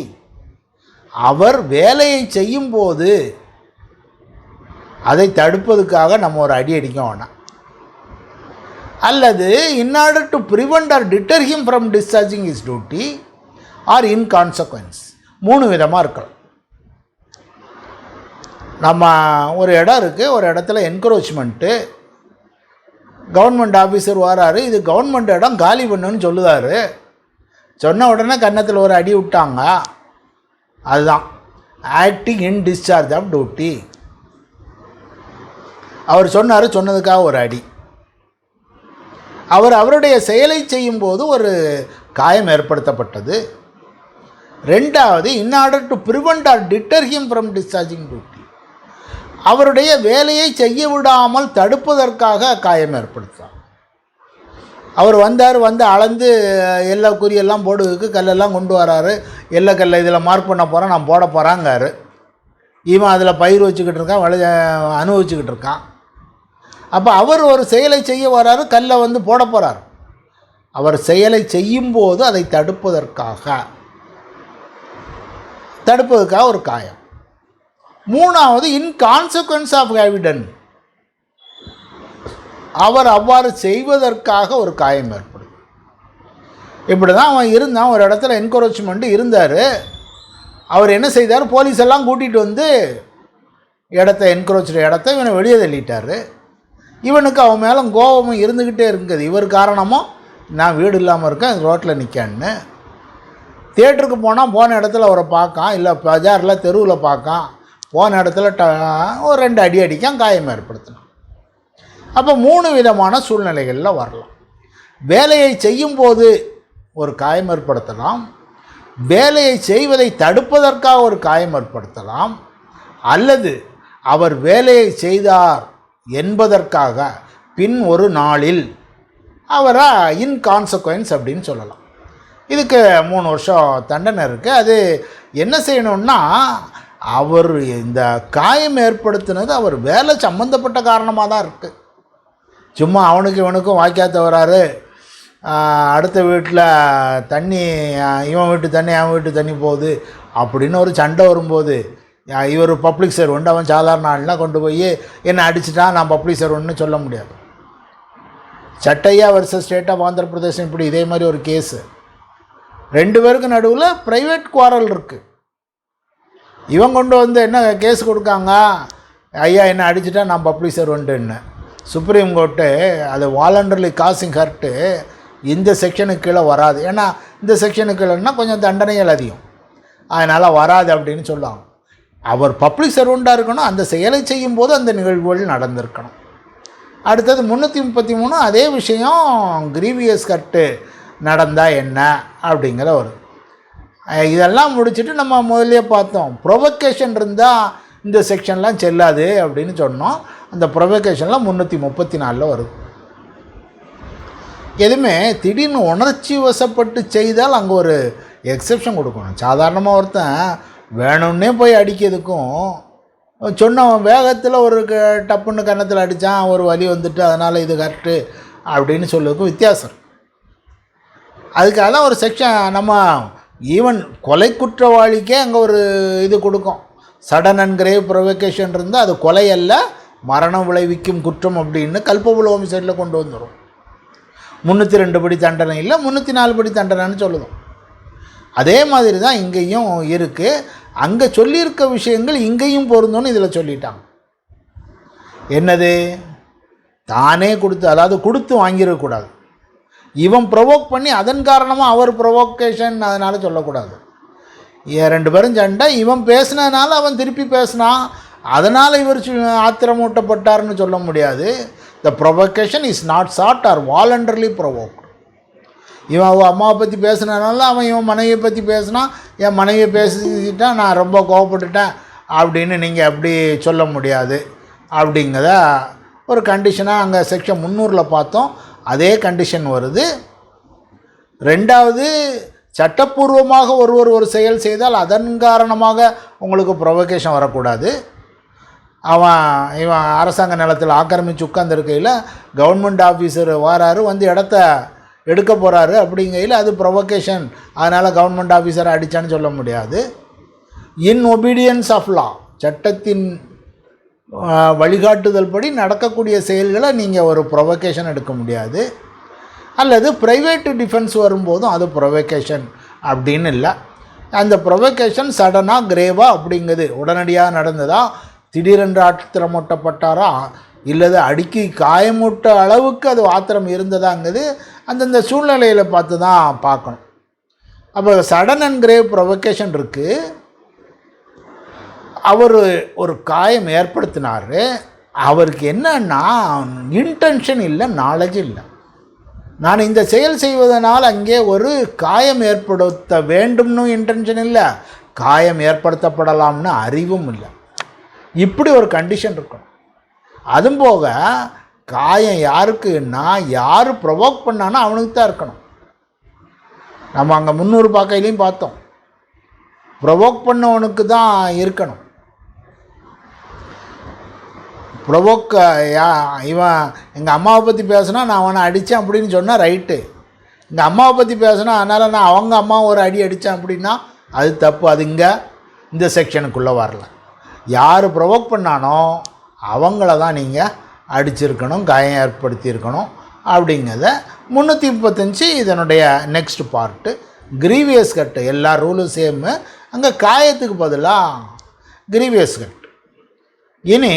Speaker 1: அவர் வேலையை செய்யும்போது அதை தடுப்பதுக்காக நம்ம ஒரு அடி அடிக்க வேணாம். அல்லது in order to prevent or deter him from discharging his duty or in consequence. 3 விதமாக இருக்கலாம். நம்ம ஒரு இடம் இருக்குது, ஒரு இடத்துல என்க்ரோச்மெண்ட்டு, கவர்மெண்ட் ஆஃபீஸர் வராரு, இது கவர்மெண்ட் இடம் காலி பண்ணுன்னு சொல்லுவார். சொன்ன உடனே கன்னத்தில் ஒரு அடி விட்டாங்க. அதுதான் acting in discharge of duty. அவர் சொன்னார், சொன்னதுக்காக ஒரு அடி. அவருடைய செயலை செய்யும்போது ஒரு காயம் ஏற்படுத்தப்பட்டது. 2வது in order to prevent or deter him from discharging duty. அவருடைய வேலையை செய்ய விடாமல் தடுப்பதற்காக காயம் ஏற்படுத்தார். அவர் வந்து அளந்து எல்லா குறியெல்லாம் போடுறதுக்கு கல்லெல்லாம் கொண்டு வராரு. எல்லா கல்லை இதில் மார்க் பண்ண போகிறேன், நான் போட போகிறாங்காரு. இவன் அதில் பயிர் வச்சுக்கிட்டு இருக்கான், அனுபவிச்சுக்கிட்டு இருக்கான். அப்போ அவர் ஒரு செயலை செய்ய வராரு, கல்லை வந்து போட போகிறார். அவர் செயலை செய்யும்போது அதை தடுப்பதற்காக ஒரு காயம். 3வது இன் கான்சிக்வன்ஸ் ஆஃப் எவிடன்ஸ். அவர் அவ்வாறு செய்வதற்காக ஒரு காயம் ஏற்படும். இப்படி தான் அவன் இருந்தான். ஒரு இடத்துல என்கரேஜ்மெண்ட் இருந்தார். அவர் என்ன செய்தார், போலீஸ் எல்லாம் கூட்டிகிட்டு வந்து என்கரேஜ் இடத்த இவனை வெளியே தள்ளிட்டார். இவனுக்கு அவன் மேலே கோபமும் இருந்துக்கிட்டே இருக்குது. இவர் காரணமோ நான் வீடு இல்லாமல் இருக்கேன், ரோட்டில் நிற்கான்னு. தியேட்டருக்கு போனால் போன இடத்துல அவரை பார்க்கான், இல்லை பஜாரில் தெருவில் பார்க்கான், போன இடத்துல ஒரு 2 அடி அடிக்கான், காயம் ஏற்படுத்தணும். அப்போ 3 விதமான சூழ்நிலைகளில் வரலாம். வேலையை செய்யும்போது ஒரு காயம் ஏற்படுத்தலாம், வேலையை செய்வதை தடுப்பதற்காக ஒரு காயம் ஏற்படுத்தலாம், அல்லது அவர் வேலையை செய்தார் என்பதற்காக பின் ஒரு நாளில் அவரை இன்கான்சக்வன்ஸ் அப்படின்னு சொல்லலாம். இதுக்கு 3 வருஷம் தண்டனை இருக்குது. அது என்ன செய்யணும்னா, அவர் இந்த காயம் ஏற்படுத்தினது அவர் வேலை சம்மந்தப்பட்ட காரணமாக தான் இருக்குது. சும்மா அவனுக்கு இவனுக்கும் வாய்க்காத்த வராரு, அடுத்த வீட்டில் தண்ணி, இவன் வீட்டு தண்ணி அவன் வீட்டு தண்ணி போகுது அப்படின்னு ஒரு சண்டை வரும்போது, இவர் பப்ளிக் சர்வெண்ட், அவன் சாதாரண ஆள்னா கொண்டு போய் என்னை அடிச்சுட்டான், நான் பப்ளிக் சர்வெண்ட்னு சொல்ல முடியாது. சட்டையா வர்சஸ் ஸ்டேட் ஆஃப் ஆந்திர பிரதேசம், இப்படி இதே மாதிரி ஒரு கேஸு. 2 பேருக்கு நடுவில் ப்ரைவேட் குவாரல் இருக்குது. இவன் கொண்டு வந்து என்ன கேஸ் கொடுக்காங்க, ஐயா என்ன அடிச்சுட்டா நான் பப்ளிக் சர்வெண்ட்டுன்னு. சுப்ரீம் கோர்ட்டு அது வாலண்டர்லி காசிங் ஹர்ட்டு இந்த செக்ஷனுக்கு கீழே வராது. ஏன்னா இந்த செக்ஷனுக்கு கீழேன்னா கொஞ்சம் தண்டனைகள் அதிகம், அதனால் வராது அப்படின்னு சொல்லுவாங்க. அவர் பப்ளிக் சர்வெண்ட்டாக இருக்கணும், அந்த செயலை செய்யும்போது அந்த நிகழ்வுகள் நடந்திருக்கணும். அடுத்தது 333 அதே விஷயம் கிரீவியஸ் கட்டு நடந்தால் என்ன அப்படிங்கிற ஒரு இதெல்லாம் முடிச்சுட்டு நம்ம முதல்லயே பார்த்தோம், ப்ரொவொகேஷன் இருந்தால் இந்த செக்ஷன்லாம் செல்லாது அப்படின்னு சொன்னோம். அந்த ப்ரொவொகேஷன்லாம் 334 வருது. எதுவுமே திடீர்னு உணர்ச்சி வசப்பட்டு செய்தால் அங்கே ஒரு எக்ஸெப்ஷன் கொடுக்கணும். சாதாரணமாக ஒருத்தன் வேணும்னே போய் அடிக்கிறதுக்கும் சொன்ன வேகத்தில் ஒரு டப்புன்னு கன்னத்தில் அடித்தான், ஒரு வலி வந்துட்டு அதனால் இது கரெக்டு அப்படின்னு சொல்லுறதுக்கும் வித்தியாசம். அதுக்காக தான் ஒரு செக்ஷன் நம்ம ஈவன் கொலை குற்றவாளிக்கே அங்கே ஒரு இது கொடுக்கும். சடன் அண்ட் கிரேவ் ப்ரொவொகேஷன் இருந்தால் அது கொலை அல்ல, மரணம் விளைவிக்கும் குற்றம் அப்படின்னு கல்பபுல் ஹோமிசைடில் கொண்டு வந்துடும். 302 படி தண்டனை இல்லை, 304 படி தண்டனைன்னு சொல்லுதும். அதே மாதிரி தான் இங்கேயும் இருக்குது. அங்கே சொல்லியிருக்க விஷயங்கள் இங்கேயும் பொருந்தோன்னு இதில் சொல்லிட்டாங்க. என்னது, தானே கொடுத்து, அதாவது கொடுத்து வாங்கிடக்கூடாது. இவன் ப்ரொவோக் பண்ணி அதன் காரணமாக அவர் ப்ரொவோகேஷன் அதனால் சொல்லக்கூடாது. 2 பேரும் சண்டை, இவன் பேசினதுனால அவன் திருப்பி பேசினான், அதனால் இவர் ஆத்திரமூட்டப்பட்டார்னு சொல்ல முடியாது. The provocation is not sought or voluntarily provoked. இவன் அவன் அம்மாவை பற்றி பேசினதுனால அவன் இவன் மனைவியை பற்றி பேசினான், என் மனைவியை பேசிட்டான், நான் ரொம்ப கோவப்பட்டுட்டேன் அப்படின்னு நீங்கள் அப்படி சொல்ல முடியாது. அப்படிங்கிறத ஒரு கண்டிஷனாக அங்கே செக்ஷன் 300 பார்த்தோம். அதே கண்டிஷன் வருது. 2வது, சட்டப்பூர்வமாக ஒரு செயல் செய்தால் அதன் காரணமாக உங்களுக்கு ப்ரொவொகேஷன் வரக்கூடாது. இவன் அரசாங்க நிலத்தில் ஆக்கிரமித்து உட்காந்துருக்கையில் கவர்மெண்ட் ஆஃபீஸர் வராரு, வந்து இடத்த எடுக்க போகிறாரு அப்படிங்கையில் அது ப்ரொவொகேஷன், அதனால் கவர்மெண்ட் ஆஃபீஸரை அடித்தான்னு சொல்ல முடியாது. இன் ஒபீடியன்ஸ் ஆஃப் லா, சட்டத்தின் வழிகாட்டுதல் படி நடக்கக்கூடிய செயல்களை நீங்கள் ஒரு ப்ரொவொகேஷன் எடுக்க முடியாது. அல்லது ப்ரைவேட்டு டிஃபென்ஸ் வரும்போதும் அது ப்ரொவொகேஷன் அப்படின்னு இல்லை. அந்த ப்ரொவொகேஷன் சடனாக கிரேவாக அப்படிங்கிறது உடனடியாக நடந்ததா, திடீரென்று ஆத்திரமூட்டப்பட்டாரா, இல்லது அடுக்கி காயமூட்ட அளவுக்கு அது ஆத்திரம் இருந்ததாங்கிறது அந்தந்த சூழ்நிலையில் பார்த்து தான் பார்க்கணும். அப்போ சடன் அண்ட் கிரேவ் ப்ரொவொகேஷன் இருக்குது. அவர் ஒரு காயம் ஏற்படுத்தினார், அவருக்கு என்னன்னா இன்டென்ஷன் இல்லை, நாலேஜ் இல்லை. நான் இந்த செயல் செய்வதனால் அங்கே ஒரு காயம் ஏற்படுத்த வேண்டும்னு இன்டென்ஷன் இல்லை, காயம் ஏற்படுத்தப்படலாம்னு அறிவும் இல்லை. இப்படி ஒரு கண்டிஷன் இருக்கணும். அதுவும் போக காயம் யாருக்குன்னா, யார் ப்ரொவோக் பண்ணானோ அவனுக்கு தான் இருக்கணும். நம்ம அங்கே 300 பார்க்கையிலையும் பார்த்தோம், ப்ரொவோக் பண்ணவனுக்கு தான் இருக்கணும். ப்ரொவோக் இவன் எங்கள் அம்மாவை பற்றி பேசுனா நான் அவனை அடித்தேன் அப்படின்னு சொன்னால் ரைட்டு. எங்கள் அம்மாவை பற்றி பேசுனா அதனால் நான் அவங்க அம்மா ஒரு அடி அடித்தேன் அப்படின்னா அது தப்பு. அது இங்கே இந்த செக்ஷனுக்குள்ளே வரல. யார் ப்ரொவோக் பண்ணானோ அவங்கள தான் நீங்கள் அடிச்சிருக்கணும், காயம் ஏற்படுத்தியிருக்கணும். அப்படிங்கிறத 335 இதனுடைய நெக்ஸ்ட் பார்ட்டு. கிரீவியஸ் கட்டு, எல்லா ரூலும் சேமு, அங்கே காயத்துக்கு பதிலாக கிரீவியஸ் கட்டு. இனி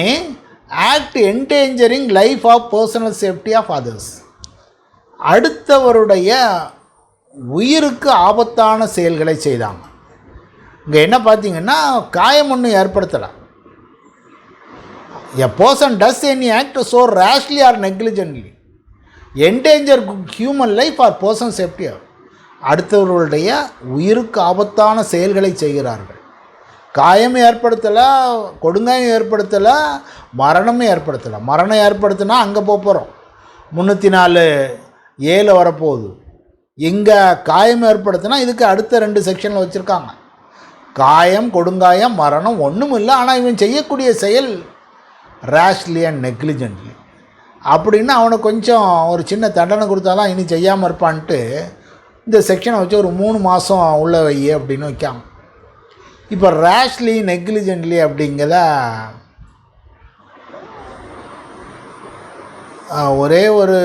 Speaker 1: act endangering life of personal safety of others, அடுத்தவருடைய உயிருக்கு ஆபத்தான செயல்களை செய்தாங்க. இங்கே என்ன பார்த்தீங்கன்னா, காயம் ஒன்றும் ஏற்படுத்தலை. A person does any act so rashly or negligently endanger human life or person safety, அடுத்தவர்களுடைய உயிருக்கு ஆபத்தான செயல்களை செய்கிறார்கள். காயம் ஏற்படுத்தலை, கொடுங்காயம் ஏற்படுத்தலை, மரணமும் ஏற்படுத்தலை. மரணம் ஏற்படுத்தினா அங்கே போகிறோம், 304(a) வரப்போகுது. இங்கே காயம் ஏற்படுத்தினா இதுக்கு அடுத்த 2 செக்ஷனில் வச்சுருக்காங்க. காயம், கொடுங்காயம், மரணம் ஒன்றும் இல்லை, ஆனால் இவன் செய்யக்கூடிய செயல் ரேஷ்லி அண்ட் நெக்லிஜென்ட்லி அப்படின்னு அவனை கொஞ்சம் ஒரு சின்ன தண்டனை கொடுத்தாலாம் இனி செய்யாமல் இருப்பான்ட்டு இந்த செக்ஷனை வச்சு ஒரு 3 மாதம் உள்ள வை அப்படின்னு வைக்காங்க. இப்போ ரேஷ்லி நெக்லிஜென்ட்லி அப்படிங்கிறத ஒரே ஒரு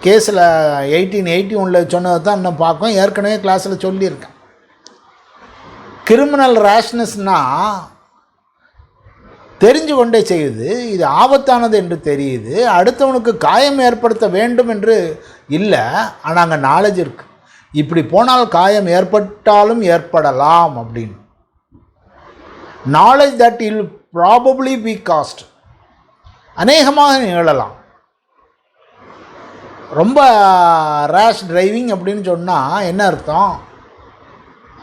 Speaker 1: கேஸில் 1881 சொன்னதை தான் இன்னும் பார்க்கும். ஏற்கனவே கிளாஸில் சொல்லியிருக்கேன். கிரிமினல் ரேஷ்னஸ்னால் தெரிஞ்சு கொண்டே செய்யுது, இது ஆபத்தானது என்று தெரியுது, அடுத்தவனுக்கு காயம் ஏற்படுத்த வேண்டும் என்று இல்லை, ஆனால் அங்கே நாலேஜ் இருக்குது. இப்படி போனால் காயம் ஏற்பட்டாலும் ஏற்படலாம் அப்படின்னு. Knowledge that will probably be caused, அநேகமாக நிகழலாம். ரொம்ப ரேஷ் டிரைவிங் அப்படின்னு சொன்னால் என்ன அர்த்தம்?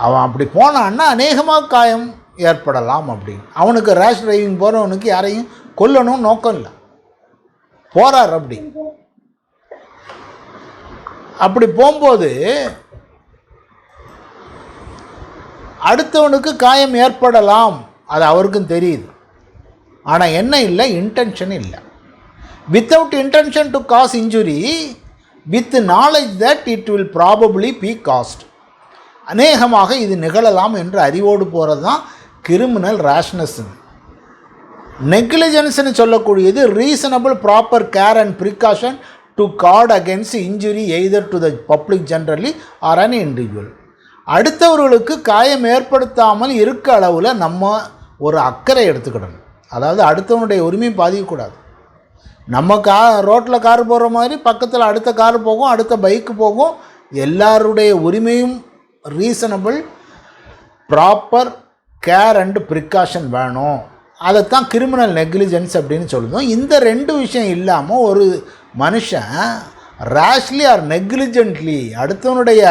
Speaker 1: அவன் அப்படி போனான்னா அநேகமாக காயம் ஏற்படலாம் அப்படின்னு. அவனுக்கு ரேஷ் டிரைவிங் போகிறவனுக்கு யாரையும் கொல்லணும் நோக்கம் இல்லை, போகிறார் அப்படி. அப்படி போகும்போது அடுத்தவனுக்கு காயம் ஏற்படலாம், அது அவருக்கும் தெரியுது. ஆனால் என்ன இல்லை, இன்டென்ஷன் இல்லை. Without intention to cause injury with knowledge that it will probably be caused. அநேகமாக இது நிகழலாம் என்று அறிவோடு போகிறது தான் கிரிமினல் ரேஷ்னஸ்ன்னு. நெக்லிஜென்ஸ்னு சொல்லக்கூடியது reasonable proper care and precaution to guard against injury either to the public generally or an individual. அடுத்தவர்களுக்கு காயம் ஏற்படுத்தாமல் இருக்க அளவில் நம்ம ஒரு அக்கறை எடுத்துக்கிடணும். அதாவது அடுத்தவனுடைய உரிமையை பாதிக்கக்கூடாது. நம்ம ரோட்டில் கார் போகிற மாதிரி பக்கத்தில் அடுத்த கார் போகும், அடுத்த பைக்கு போகும். எல்லாருடைய உரிமையும் reasonable proper care and precaution வேணும். அதைத்தான் கிரிமினல் நெக்லிஜென்ஸ் அப்படின்னு சொல்லுவோம். இந்த ரெண்டு விஷயம் இல்லாமல் ஒரு மனுஷன் ரேஷ்லி ஆர் நெக்லிஜென்ட்லி அடுத்தவனுடைய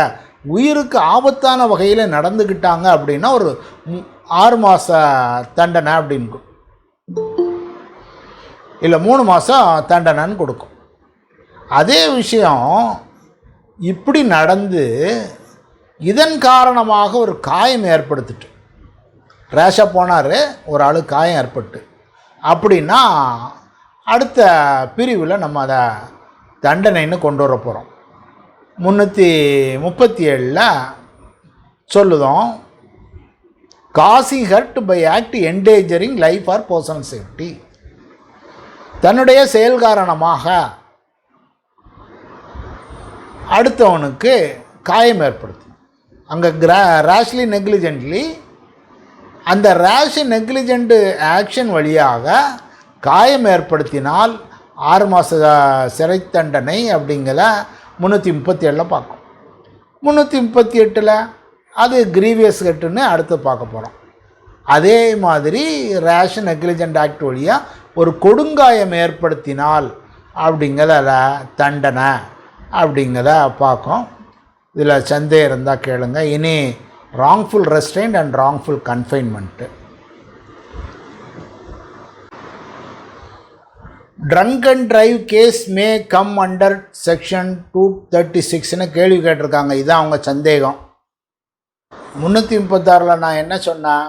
Speaker 1: உயிருக்கு ஆபத்தான வகையில் நடந்துக்கிட்டாங்க அப்படின்னா ஒரு 6 மாத தண்டனை அப்படின்னு இல்லை 3 மாதம் தண்டனைன்னு கொடுக்கும். அதே விஷயம் இப்படி நடந்து இதன் காரணமாக ஒரு காயம் ஏற்படுத்திட்டு ரேஷாக போனார், ஒரு ஆள் காயம் ஏற்பட்டு அப்படின்னா அடுத்த பிரிவில் நம்ம அதை தண்டனைன்னு கொண்டு வர போகிறோம். 337 சொல்லுதோம், causing hurt by act endangering life or personal safety. தன்னுடைய செயல் காரணமாக அடுத்தவனுக்கு காயம் ஏற்படுத்தும். அங்கே ரேஷ்லி நெக்லிஜென்ட்லி அந்த ரேஷ் நெக்லிஜென்ட் ஆக்ஷன் வழியாக காயம் ஏற்படுத்தினால் 6 மாத சிறை தண்டனை அப்படிங்கிற 337 பார்க்கும். 338 அது கிரீவியஸ் கட்டுன்னு அடுத்து பார்க்க போகிறோம். அதே மாதிரி ரேஷ் நெக்லிஜென்ட் ஆக்ட் வழியாக ஒரு கொடுங்காயம் ஏற்படுத்தினால் அப்படிங்கிறத தண்டனை அப்படிங்கிறத பார்க்கும். இதில் சந்தேகம் இருந்தால் கேளுங்க. இனி wrongful restraint and wrongful confinement. Drunk and drive case may come under section 236ன்னு கேள்வி கேட்டிருக்காங்க. இதுதான் அவங்க சந்தேகம். 336 நான் என்ன சொன்னேன்?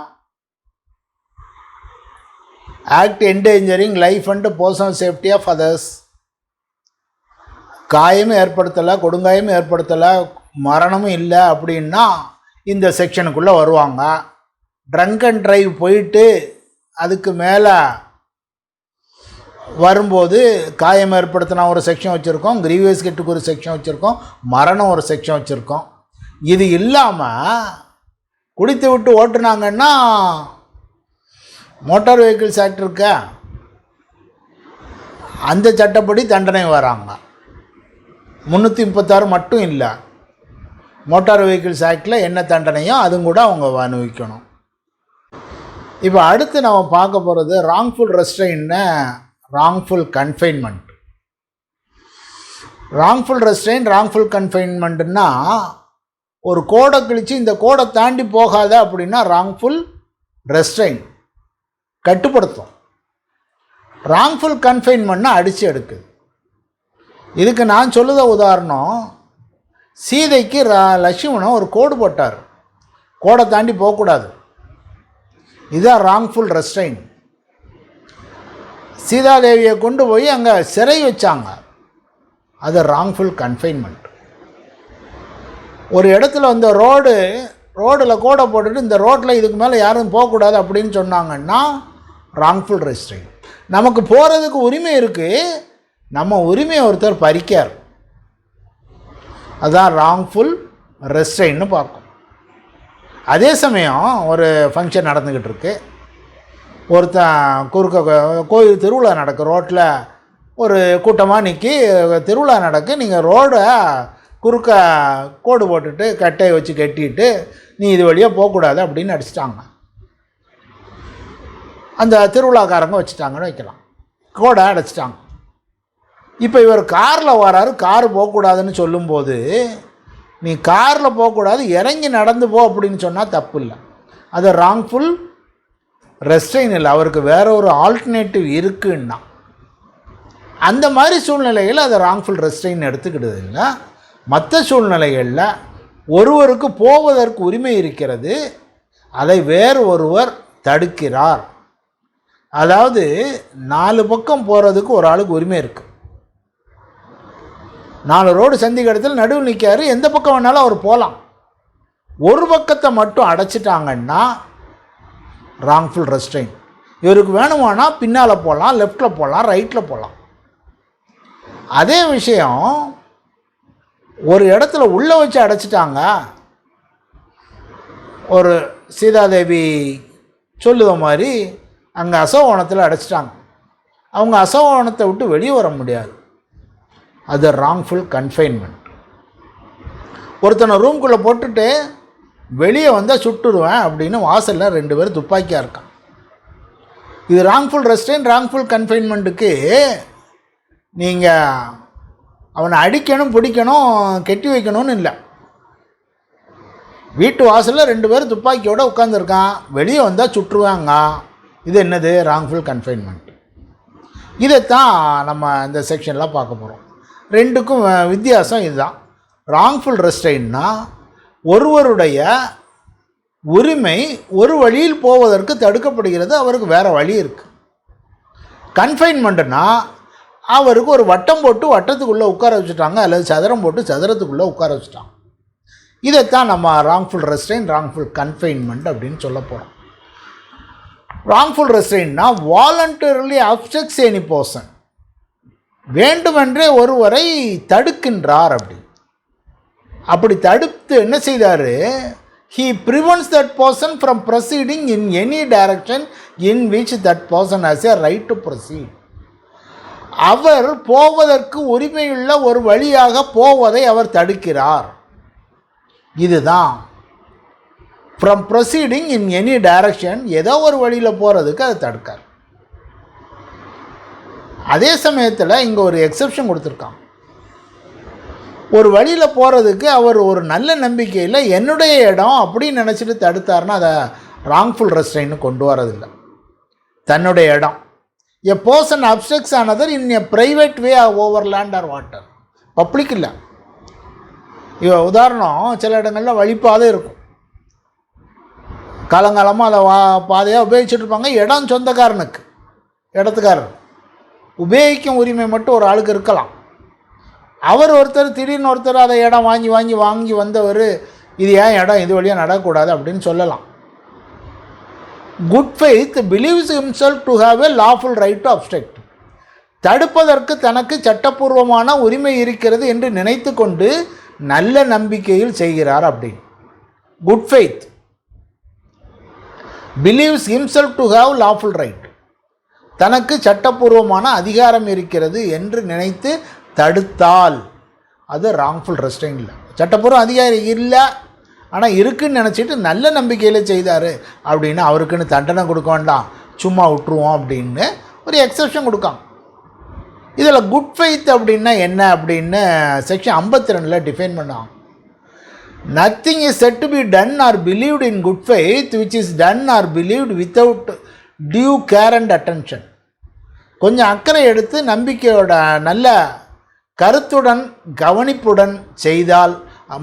Speaker 1: Act endangering life and personal safety of others. காயமும் ஏற்படுத்தலை, கொடுங்காயமும் ஏற்படுத்தலை, மரணமும் இல்லை அப்படின்னா இந்த செக்ஷனுக்குள்ளே வருவாங்க. ட்ரங்க் அண்ட் ட்ரைவ் போயிட்டு அதுக்கு மேலே வரும்போது காயம் ஏற்படுத்தினா ஒரு செக்ஷன் வச்சுருக்கோம், கிரீவியஸ் கெட்டுக்கு ஒரு செக்ஷன் வச்சுருக்கோம், மரணம் ஒரு செக்ஷன் வச்சுருக்கோம். இது இல்லாமல் குடித்து விட்டு ஓட்டுனாங்கன்னா மோட்டார் வெஹிக்கிள்ஸ் ஆக்ட் இருக்க அந்த சட்டப்படி தண்டனை வராங்க. 336 மட்டும் இல்லை, மோட்டார் வெஹிக்கிள்ஸ் ஆக்டில் என்ன தண்டனையோ அதுவும் கூட அவங்க அனுபவிக்கணும். இப்போ அடுத்து நம்ம பார்க்க போகிறது ராங்ஃபுல் ரெஸ்ட்ரெயின்னு wrongful confinement. Wrongful restraint wrongful கன்ஃபைன்மெண்ட்டுன்னா ஒரு கோடை கிழித்து இந்த கோடை தாண்டி போகாத அப்படின்னா ராங்ஃபுல் ரெஸ்ட்ரெயின் கட்டுப்படுத்தும். ராங்ஃபுல் கன்ஃபைன்மெண்ட்னா அடித்து எடுக்குது. இதுக்கு நான் சொல்லுத உதாரணம், சீதைக்கு லட்சுமணன் ஒரு கோடு போட்டார், கோடை தாண்டி போகக்கூடாது. இதுதான் ராங்ஃபுல் ரெஸ்ட்ரெயின். சீதாதேவியை கொண்டு போய் அங்கே சிறை வச்சாங்க, அது ராங்ஃபுல் கன்ஃபைன்மெண்ட். ஒரு இடத்துல அந்த ரோடில் கோடை போட்டுட்டு இந்த ரோட்டில் இதுக்கு மேலே யாரும் போகக்கூடாது அப்படின்னு சொன்னாங்கன்னா ராங்ஃபுல் ரெஸ்ட்ரெயின். நமக்கு போகிறதுக்கு உரிமை இருக்குது, நம்ம உரிமையை ஒருத்தர் பறிக்கார், அதுதான் ராங்ஃபுல் ரெஸ்ட்ரெயின்னு பார்க்கும். அதே சமயம் ஒரு ஃபங்க்ஷன் நடந்துக்கிட்டு இருக்கு, ஒருத்தன் குறுக்க கோயில் திருவிழா நடக்கு, ரோட்டில் ஒரு கூட்டமாக நிற்கி திருவிழா நடக்கு, நீங்கள் ரோடை குறுக்க கோடு போட்டுட்டு கட்டையை வச்சு கட்டிட்டு நீ இது வழியாக போகக்கூடாது அப்படின்னு அடிச்சிட்டாங்க. அந்த திருவிழாக்காரங்க வச்சுட்டாங்கன்னு வைக்கலாம், கோடை அடைச்சிட்டாங்க. இப்போ இவர் காரில் வராரு, கார் போகக்கூடாதுன்னு சொல்லும்போது நீ காரில் போகக்கூடாது இறங்கி நடந்து போ அப்படின்னு சொன்னால் தப்பு இல்லை, அது ராங்ஃபுல் ரெஸ்ட்ரெயின் இல்லை, அவருக்கு வேற ஒரு ஆல்டர்னேட்டிவ் இருக்குன்னா அந்த மாதிரி சூழ்நிலைகள் அதை ராங்ஃபுல் ரெஸ்ட்ரெயின் எடுத்துக்கிடுது இல்லை. மற்ற சூழ்நிலைகளில் ஒருவருக்கு போவதற்கு உரிமை இருக்கிறது, அதை வேறு ஒருவர் தடுக்கிறார். அதாவது 4 பக்கம் போகிறதுக்கு ஒரு ஆளுக்கு உரிமை இருக்குது. 4 ரோடு சந்திக்க இடத்துல நடுவில் நிற்காரு, எந்த பக்கம் வேணாலும் அவர் போகலாம். ஒரு பக்கத்தை மட்டும் அடைச்சிட்டாங்கன்னா ராங்ஃபுல் ரெஸ்ட்ரெயின். இவருக்கு வேணுமானா பின்னால் போகலாம், லெஃப்டில் போகலாம், ரைட்டில் போகலாம். அதே விஷயம் ஒரு இடத்துல உள்ளே வச்சு அடைச்சிட்டாங்க. ஒரு சீதாதேவி சொல்லுத மாதிரி அங்கே அசோகவனத்தில் அடைச்சிட்டாங்க, அவங்க அசோகவனத்தை விட்டு வெளியே வர முடியாது, அது ராங்ஃபுல் கன்ஃபைன்மெண்ட். ஒருத்தனை ரூம்குள்ளே போட்டுட்டு வெளியே வந்தால் சுட்டுடுவேன் அப்படின்னு வாசலில் 2 பேர் துப்பாக்கியாக இருக்கான். இது ராங்ஃபுல் ரெஸ்ட்ரெயின். ராங்ஃபுல் கன்ஃபைன்மெண்ட்டுக்கு நீங்கள் அவனை அடிக்கணும், பிடிக்கணும், கெட்டி வைக்கணும்னு இல்லை. வீட்டு வாசலில் 2 பேர் துப்பாக்கியோடு உட்காந்துருக்கான், வெளியே வந்தால் சுட்டுருவாங்க, இது என்னது? Wrongful confinement. இதைத்தான் நம்ம இந்த செக்ஷனில் பார்க்க போகிறோம். ரெண்டுக்கும் வித்தியாசம் இதுதான். ராங்ஃபுல் ரெஸ்ட்ரெயின்னா ஒருவருடைய உரிமை ஒரு வழியில் போவதற்கு தடுக்கப்படுகிறது, அவருக்கு வேறு வழி இருக்குது. கன்ஃபைன்மெண்ட்டுனா அவருக்கு ஒரு வட்டம் போட்டு வட்டத்துக்குள்ளே உட்கார வச்சுட்டாங்க, அல்லது சதுரம் போட்டு சதுரத்துக்குள்ளே உட்கார வச்சுட்டாங்க. இதைத்தான் நம்ம ராங்ஃபுல் ரெஸ்ட்ரெயின், ராங்ஃபுல் கன்ஃபைன்மெண்ட் அப்படின்னு சொல்ல போகிறோம். ராங்ஃபுல் ரெஸ்ட்ரெயின்னா வாலண்டரிலி அப்செக்ட்ஸ் எனி பர்சன், வேண்டுமென்றே ஒருவரை தடுக்கின்றார். அப்படி தடுத்து என்ன செய்தார்? he prevents that person from proceeding in any direction in which that person has a right to proceed. அவர் போவதற்கு உரிமையுள்ள ஒரு வழியாக போவதை அவர் தடுக்கிறார். இதுதான் from proceeding in any direction, ஏதோ ஒரு வழியில் போகிறதுக்கு அதை தடுக்கார். அதே சமயத்தில் இங்கே ஒரு எக்ஸெப்ஷன் கொடுத்துருக்காங்க. ஒரு வழியில் போகிறதுக்கு அவர் ஒரு நல்ல நம்பிக்கையில் என்னுடைய இடம் அப்படின்னு நினச்சிட்டு தடுத்தார்னா அதை ராங்ஃபுல் ரெஸ்ட்ரெயின்னு கொண்டு வரதில்லை. தன்னுடைய இடம். A person obstructs another in a private way over land or water, public இல்லை. உதாரணம், சில இடங்களில் வழிப்பாதை இருக்கும், காலங்காலமாக அதை பாதையாக உபயோகிச்சுட்டு இருப்பாங்க. இடம் சொந்தக்காரனுக்கு, இடத்துக்காரர் உபயோகிக்கும் உரிமை மட்டும் ஒரு ஆளுக்கு இருக்கலாம். அவர் ஒருத்தர் திடீர்னு ஒருத்தர் அதை இடம் வாங்கி வந்தவர், இது ஏன் இடம், இது வழியாக நடக்கக்கூடாது அப்படின்னு சொல்லலாம். Good faith believes himself to have a lawful right to obstruct, தடுப்பதற்கு தனக்கு சட்டப்பூர்வமான உரிமை இருக்கிறது என்று நினைத்து கொண்டு நல்ல நம்பிக்கையில் செய்கிறார். அப்படின்னு good faith believes himself to have lawful right, தனக்கு சட்டப்பூர்வமான அதிகாரம் இருக்கிறது என்று நினைத்து தடுத்தால் அது ராங்ஃபுல் ரெஸ்ட்ரெயின் இல்லை. சட்டப்பூர்வ அதிகாரம் இல்லை, ஆனால் இருக்குன்னு நினச்சிட்டு நல்ல நம்பிக்கையில் செய்தார் அப்படின்னு அவருக்குன்னு தண்டனை கொடுக்க வேண்டாம், சும்மா விட்டுருவோம் அப்படின்னு ஒரு எக்ஸெப்ஷன் கொடுக்காங்க. இதில் குட் ஃபெய்த் அப்படின்னா என்ன அப்படின்னு செக்ஷன் 52 டிஃபைன் பண்ணாங்க. Nothing is said to be done or believed in good faith which is done or believed without due care and attention. கொஞ்சம் அக்கறை எடுத்து நம்பிக்கையோட நல்ல கருத்துடன் கவனிப்புடன் செய்தால்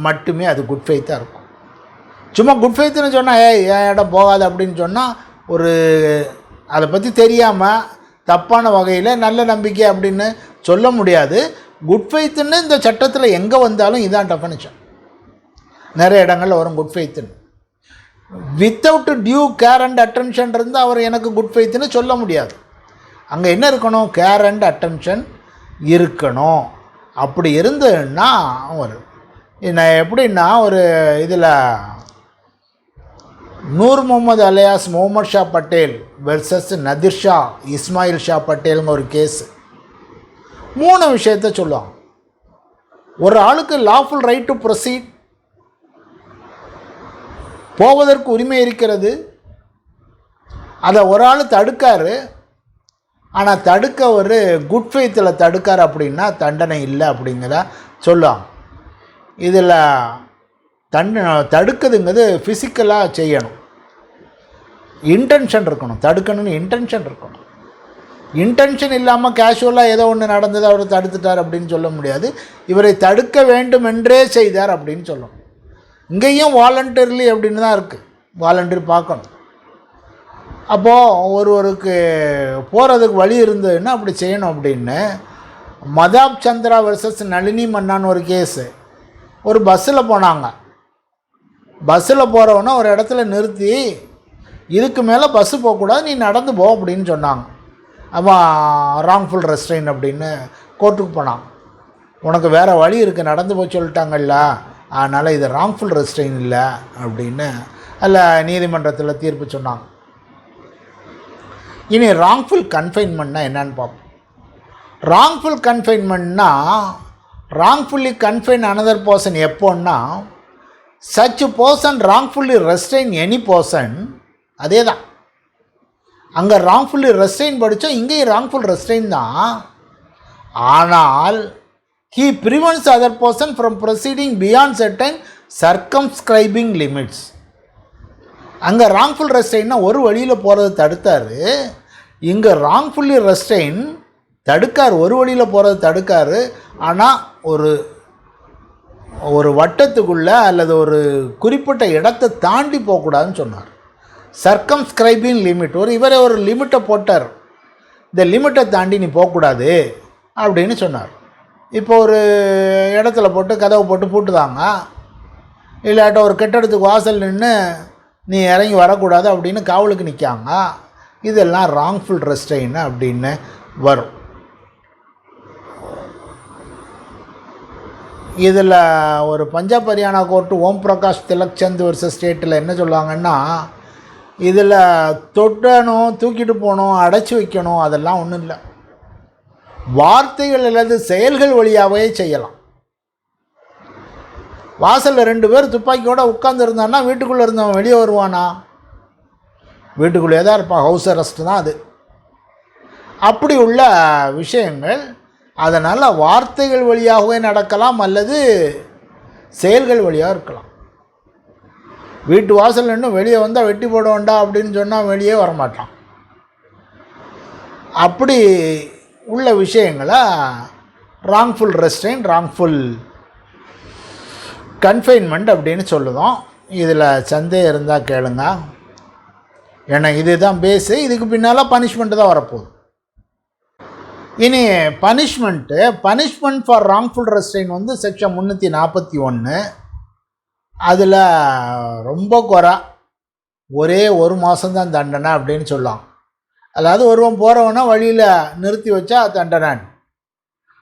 Speaker 1: மட்டுமே அது குட் ஃபெய்த்தாக இருக்கும். சும்மா குட் ஃபெய்த்துன்னு சொன்னால் என் இடம் போகாது அப்படின்னு சொன்னால் ஒரு அதை பற்றி தெரியாமல் தப்பான வகையில் நல்ல நம்பிக்கை அப்படின்னு சொல்ல முடியாது. குட் ஃபெய்த்துன்னு இந்த சட்டத்தில் எங்கே வந்தாலும் இதுதான் டெஃபனிஷன். நிறைய இடங்களில் வரும் குட் ஃபெய்த்துன்னு. Without due care and attention இருந்தால் அவர் எனக்கு குட் ஃபெய்த்துன்னு சொல்ல முடியாது. அங்கே என்ன இருக்கணும்? கேர் அண்ட் அட்டென்ஷன் இருக்கணும். அப்படி இருந்ததுன்னா ஒரு எப்படின்னா, ஒரு இதில் நூர் முகமது அலியாஸ் முகமது ஷா பட்டேல் வெர்சஸ் நதிர் ஷா இஸ்மாயில் ஷா பட்டேலுங்க ஒரு கேஸு. 3 விஷயத்த சொல்லுவாங்க. ஒரு ஆளுக்கு லாஃபுல் ரைட் டு ப்ரொசீட், போவதற்கு உரிமை இருக்கிறது, அதை ஒரு ஆள் தடுக்காரு, ஆனால் தடுக்க ஒரு குட் ஃபெய்த்தில் தடுக்கார் அப்படின்னா தண்டனை இல்லை அப்படிங்கிறத சொல்லுவாங்க. இதில் தடுக்குதுங்கிறது ஃபிசிக்கலாக செய்யணும், இன்டென்ஷன் இருக்கணும். தடுக்கணும்னு இன்டென்ஷன் இருக்கணும். இன்டென்ஷன் இல்லாமல் கேஷுவலாக ஏதோ ஒன்று நடந்தது அவர் தடுத்துட்டார் அப்படின்னு சொல்ல முடியாது. இவரை தடுக்க வேண்டும் என்றே செய்தார் அப்படின்னு சொல்லணும். இங்கேயும் வாலண்டரிலி அப்படின்னு தான் இருக்குது, வாலண்டரி பார்க்கணும். அப்போது ஒருவருக்கு போகிறதுக்கு வழி இருந்ததுன்னா அப்படி செய்யணும் அப்படின்னு. மதாப் சந்திரா வர்சஸ் நளினி மன்னான்னு ஒரு கேஸு. ஒரு பஸ்ஸில் போனாங்க. பஸ்ஸில் போகிறவன ஒரு இடத்துல நிறுத்தி இதுக்கு மேலே பஸ்ஸு போகக்கூடாது, நீ நடந்து போ அப்படின்னு சொன்னாங்க. அவன் ராங்ஃபுல் ரெஸ்ட்ரெயின் அப்படின்னு கோர்ட்டுக்கு போனான். உனக்கு வேறு வழி இருக்குது, நடந்து போய் சொல்லிட்டாங்கல்ல, அதனால் இது ராங்ஃபுல் ரெஸ்ட்ரெயின் இல்லை அப்படின்னு அதில் நீதிமன்றத்தில் தீர்ப்பு சொன்னாங்க. இனி ராங்ஃபுல் கன்ஃபைன்மெண்ட்னா என்னன்னு பார்ப்போம். ராங்ஃபுல் கன்ஃபைன்மெண்ட்னா wrongfully confine another person எப்போன்னா such person wrongfully restrain any person. அதே தான் அங்கே wrongfully restrain படித்தோம், இங்கேயும் wrongful restrain தான். ஆனால் he prevents other person from proceeding beyond certain circumscribing limits. அங்கே wrongful restrainனா ஒரு வழியில் போகிறது தடுத்தார், இங்கே wrongfully restrain தடுக்கார், ஒரு வழியில் போகிறது தடுக்கார். ஆனால் ஒரு வட்டத்துக்குள்ளே அல்லது ஒரு குறிப்பிட்ட இடத்தை தாண்டி போகக்கூடாதுன்னு சொன்னார். சர்க்கம்ஸ்கிரைபிங் லிமிட், இவரே ஒரு லிமிட்டை போட்டார், இந்த லிமிட்டை தாண்டி நீ போகக்கூடாது அப்படின்னு சொன்னார். இப்போ ஒரு இடத்துல போட்டு கதவை போட்டு பூட்டுதாங்க, இல்லாட்ட ஒரு கட்டடத்துக்கு வாசல் நின்று நீ இறங்கி வரக்கூடாது அப்படின்னு காவலுக்கு நிற்காங்க. இதெல்லாம் ராங்ஃபுல் ரெஸ்ட்ரெயின் அப்படின்னு வரும். இதில் ஒரு பஞ்சாப் ஹரியானா கோர்ட்டு ஓம் பிரகாஷ் திலக் சந்த் வர்சஸ் ஸ்டேட்டில் என்ன சொல்லுவாங்கன்னா, இதில் தொட்டணும், தூக்கிட்டு போகணும், அடைச்சி வைக்கணும், அதெல்லாம் ஒன்றும் இல்லை. வார்த்தைகள் அல்லது செயல்கள் வழியாகவே செய்யலாம். வாசலில் 2 பேர் துப்பாக்கியோடு உட்காந்துருந்தான்னா வீட்டுக்குள்ளே இருந்தவன் வெளியே வருவானா? வீட்டுக்குள்ளே தான் இருப்பான், ஹவுஸ் அரெஸ்ட் தான் அது. அப்படி உள்ள விஷயங்கள், அதனால் வார்த்தைகள் வழியாகவே நடக்கலாம் அல்லது செயல்கள் வழியாக இருக்கலாம். வீட்டு வாசல் நின்று வெளியே வந்தால் வெட்டி போட வேண்டாம் அப்படின்னு சொன்னால் வெளியே வரமாட்டான். அப்படி உள்ள விஷயங்களை ராங்ஃபுல் ரெஸ்ட்ரெயின், ராங்ஃபுல் கன்ஃபைன்மெண்ட் அப்படின்னு சொல்லுதோம். இதில் சந்தேகம் இருந்தால் கேளுங்க, ஏன்னா இதுதான் பேஸு. இதுக்கு பின்னால் பனிஷ்மெண்ட்டு தான் வரப்போகுது. இனி பனிஷ்மெண்ட் ஃபார் ராங்ஃபுல் ரெஸ்ட்ரெயின் வந்து செக்ஷன் 341. அதில் ரொம்ப குறை, ஒரே 1 மாதம்தான் தண்டனை அப்படின்னு சொல்லலாம். அதாவது ஒருவன் போகிறவனா வழியில் நிறுத்தி வச்சா தண்டனை.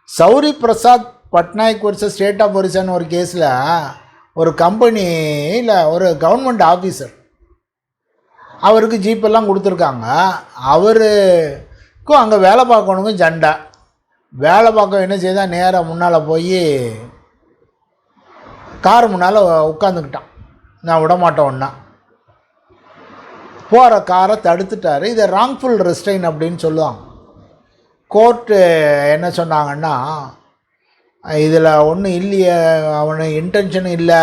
Speaker 1: Sauri Prasad Patnaik versus state of ஒரிசான்னு ஒரு கேஸில் ஒரு கம்பெனியில் ஒரு கவர்மெண்ட் ஆஃபீஸர், அவருக்கு ஜீப்பெல்லாம் கொடுத்துருக்காங்க. அவருக்கும் அங்கே வேலை பார்க்கணுங்க ஜண்டா. வேலை பார்க்க என்ன செய்தால் நேராக முன்னால் போய் கார் முன்னால் உட்காந்துக்கிட்டான். நான் விடமாட்டோன்னா போகிற காரை தடுத்துட்டார். இதை ராங்ஃபுல் ரெஸ்ட்ரெயின் அப்படின்னு சொல்லுவாங்க. கோர்ட்டு என்ன சொன்னாங்கன்னா, இதில் ஒன்றும் இல்லையே, அவனுக்கு இன்டென்ஷன் இல்லை,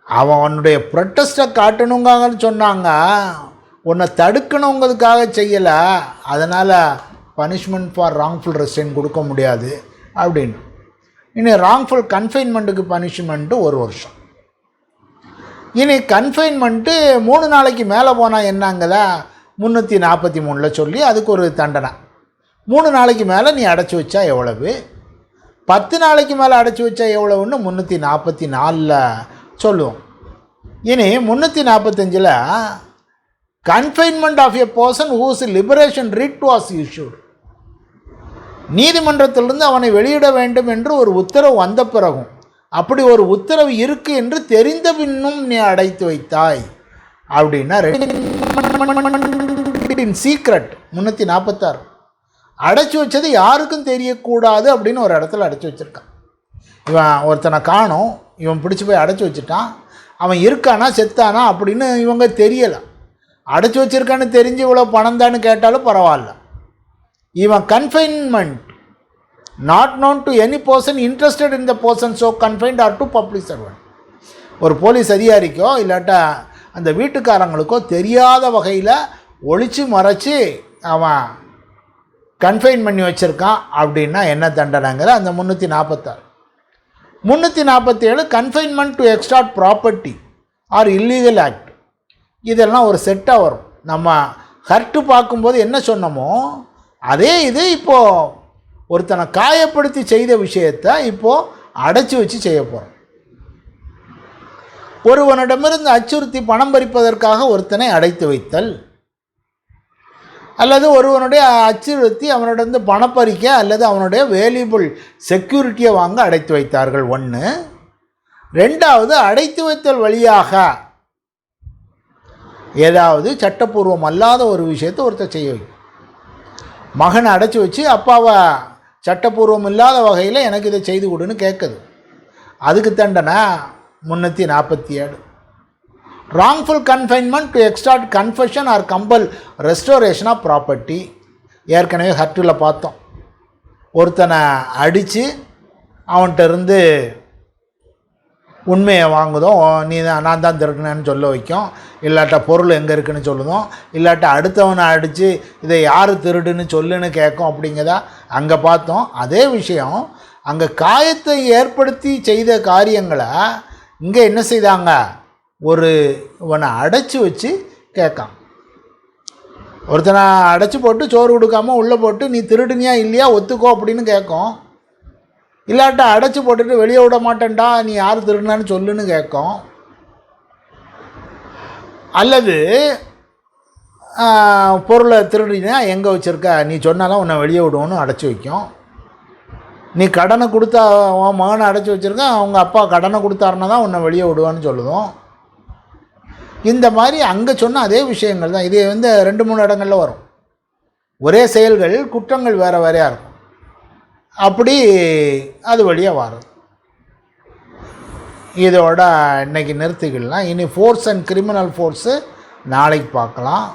Speaker 1: அவனுடைய ப்ரொட்டஸ்ட்டை காட்டணுங்கன்னு சொன்னாங்க, உன்னை தடுக்கணுங்கிறதுக்காக செய்யலை, அதனால் பனிஷ்மெண்ட் ஃபார் ராங்ஃபுல் ரெஸ்ட்ரெயின் கொடுக்க முடியாது அப்படின்னு. இனி ராங்ஃபுல் கன்ஃபைன்மெண்ட்டுக்கு பனிஷ்மெண்ட்டு 1 வருஷம். இனி கன்ஃபைன்மெண்ட்டு 3 நாளைக்கு மேலே போனால் என்னங்கிற 343 சொல்லி அதுக்கு ஒரு தண்டனை. 3 நாளைக்கு மேலே நீ அடைச்சி வச்சா எவ்வளவு, 10 நாளைக்கு மேலே அடைச்சி வச்சா எவ்வளவுன்னு 344 சொல்லுவோம். இனி 345 confinement of a person whose liberation writ was issued. நீதிமன்றத்திலிருந்து அவனை வெளியிட வேண்டும் என்று ஒரு உத்தரவு வந்த பிறகும், அப்படி ஒரு உத்தரவு இருக்குது என்று தெரிந்த பின்னும் நீ அடைத்து வைத்தாய் அப்படின்னா சீக்ரெட் 346. அடைச்சி வச்சது யாருக்கும் தெரியக்கூடாது அப்படின்னு ஒரு இடத்துல அடைச்சி வச்சுருக்கான். இவன் ஒருத்தனை காணும், இவன் பிடிச்சி போய் அடைச்சி வச்சுட்டான், அவன் இருக்கானா செத்தானா அப்படின்னு இவங்க தெரியலை. அடைச்சி வச்சுருக்கான்னு தெரிஞ்சு இவ்வளோ பணம் தான்னு கேட்டாலும் பரவாயில்ல, இவன் confinement not known to any person interested in the person so confined or to public servant. ஒரு போலீஸ் அதிகாரிக்கோ இல்லாட்டா அந்த வீட்டுக்காரங்களுக்கோ தெரியாத வகையில் ஒளிச்சு மறைச்சி அவன் கன்ஃபைன் பண்ணி வச்சுருக்கான் அப்படின்னா என்ன தண்டனைங்கிற அந்த 346. 347 confinement to extort property R illegal act. இதெல்லாம் ஒரு செட்டாக வரும். நம்ம ஹர்ட்டு பார்க்கும்போது என்ன சொன்னோமோ அதே இது இப்போது ஒருத்தனை காயப்படுத்தி செய்த விஷயத்தை இப்போது அடைச்சி வச்சு செய்ய போகிறோம். ஒருவனிடமிருந்து அச்சுறுத்தி பணம் பறிப்பதற்காக ஒருத்தனை அடைத்து வைத்தல், அல்லது ஒருவனுடைய அச்சுறுத்தி அவனிடந்து பணம் பறிக்க அல்லது அவனுடைய வேல்யூபிள் செக்யூரிட்டியை வாங்க அடைத்து வைத்தார்கள். 1. 2வது அடைத்து வைத்தல் வழியாக ஏதாவது சட்டப்பூர்வம் அல்லாத ஒரு விஷயத்தை ஒருத்தர் செய்ய வைக்கும். மகனை அடைச்சி வச்சு அப்பாவை சட்டப்பூர்வம் இல்லாத வகையில் எனக்கு இதை செய்து கொடுன்னு கேட்குது. அதுக்கு தண்டனை 347. Wrongful confinement to extort confession or compel restoration of property. ஏற்கனவே ஹர்ட்டில் பார்த்தோம். ஒருத்தனை அடித்து அவன்கிட்ட இருந்து உண்மையை வாங்குதோம், நீ தான் நான் தான் திருடினேன்னு சொல்ல வைக்கும், இல்லாட்டா பொருள் எங்கே இருக்குதுன்னு சொல்லுதோம், இல்லாட்டா அடுத்தவனை அடித்து இதை யார் திருடுன்னு சொல்லுன்னு கேட்கும். அப்படிங்கிறதா அங்கே பார்த்தோம். அதே விஷயம் அங்கே காயத்தை ஏற்படுத்தி செய்த காரியங்களை இங்கே என்ன செய்தாங்க, இவனை அடைச்சி வச்சு கேட்கான். ஒருத்தனை அடைச்சி போட்டு சோறு கொடுக்காமல் உள்ளே போட்டு நீ திருடுனியா இல்லையா ஒத்துக்கோ அப்படின்னு கேட்கும். இல்லாட்டா அடைச்சி போட்டுட்டு வெளியே விட மாட்டேன்டா நீ யார் திருடினான்னு சொல்லுன்னு கேட்கும். அல்லது பொருளை திருடினா எங்கே வச்சுருக்க நீ சொன்னாலும் உன்னை வெளியே விடுவோன்னு அடைச்சி வைக்கும். நீ கடனை கொடுத்தா உன் மகனை அடைச்சி வச்சுருக்க, அவங்க அப்பா கடனை கொடுத்தாருன்னா தான் உன்னை வெளியே விடுவான்னு சொல்லுதும். இந்த மாதிரி அங்கே சொன்ன அதே விஷயங்கள் தான் இது 2-3 இடங்களில் வரும். ஒரே செயல்கள், குற்றங்கள் வேறு வேறையாக இருக்கும். அப்படி அது வழியாக வரும். இதோட இன்றைக்கி நிறுத்திக்கலாம். இனி ஃபோர்ஸ் அண்ட் கிரிமினல் ஃபோர்ஸு நாளைக்கு பார்க்கலாம்.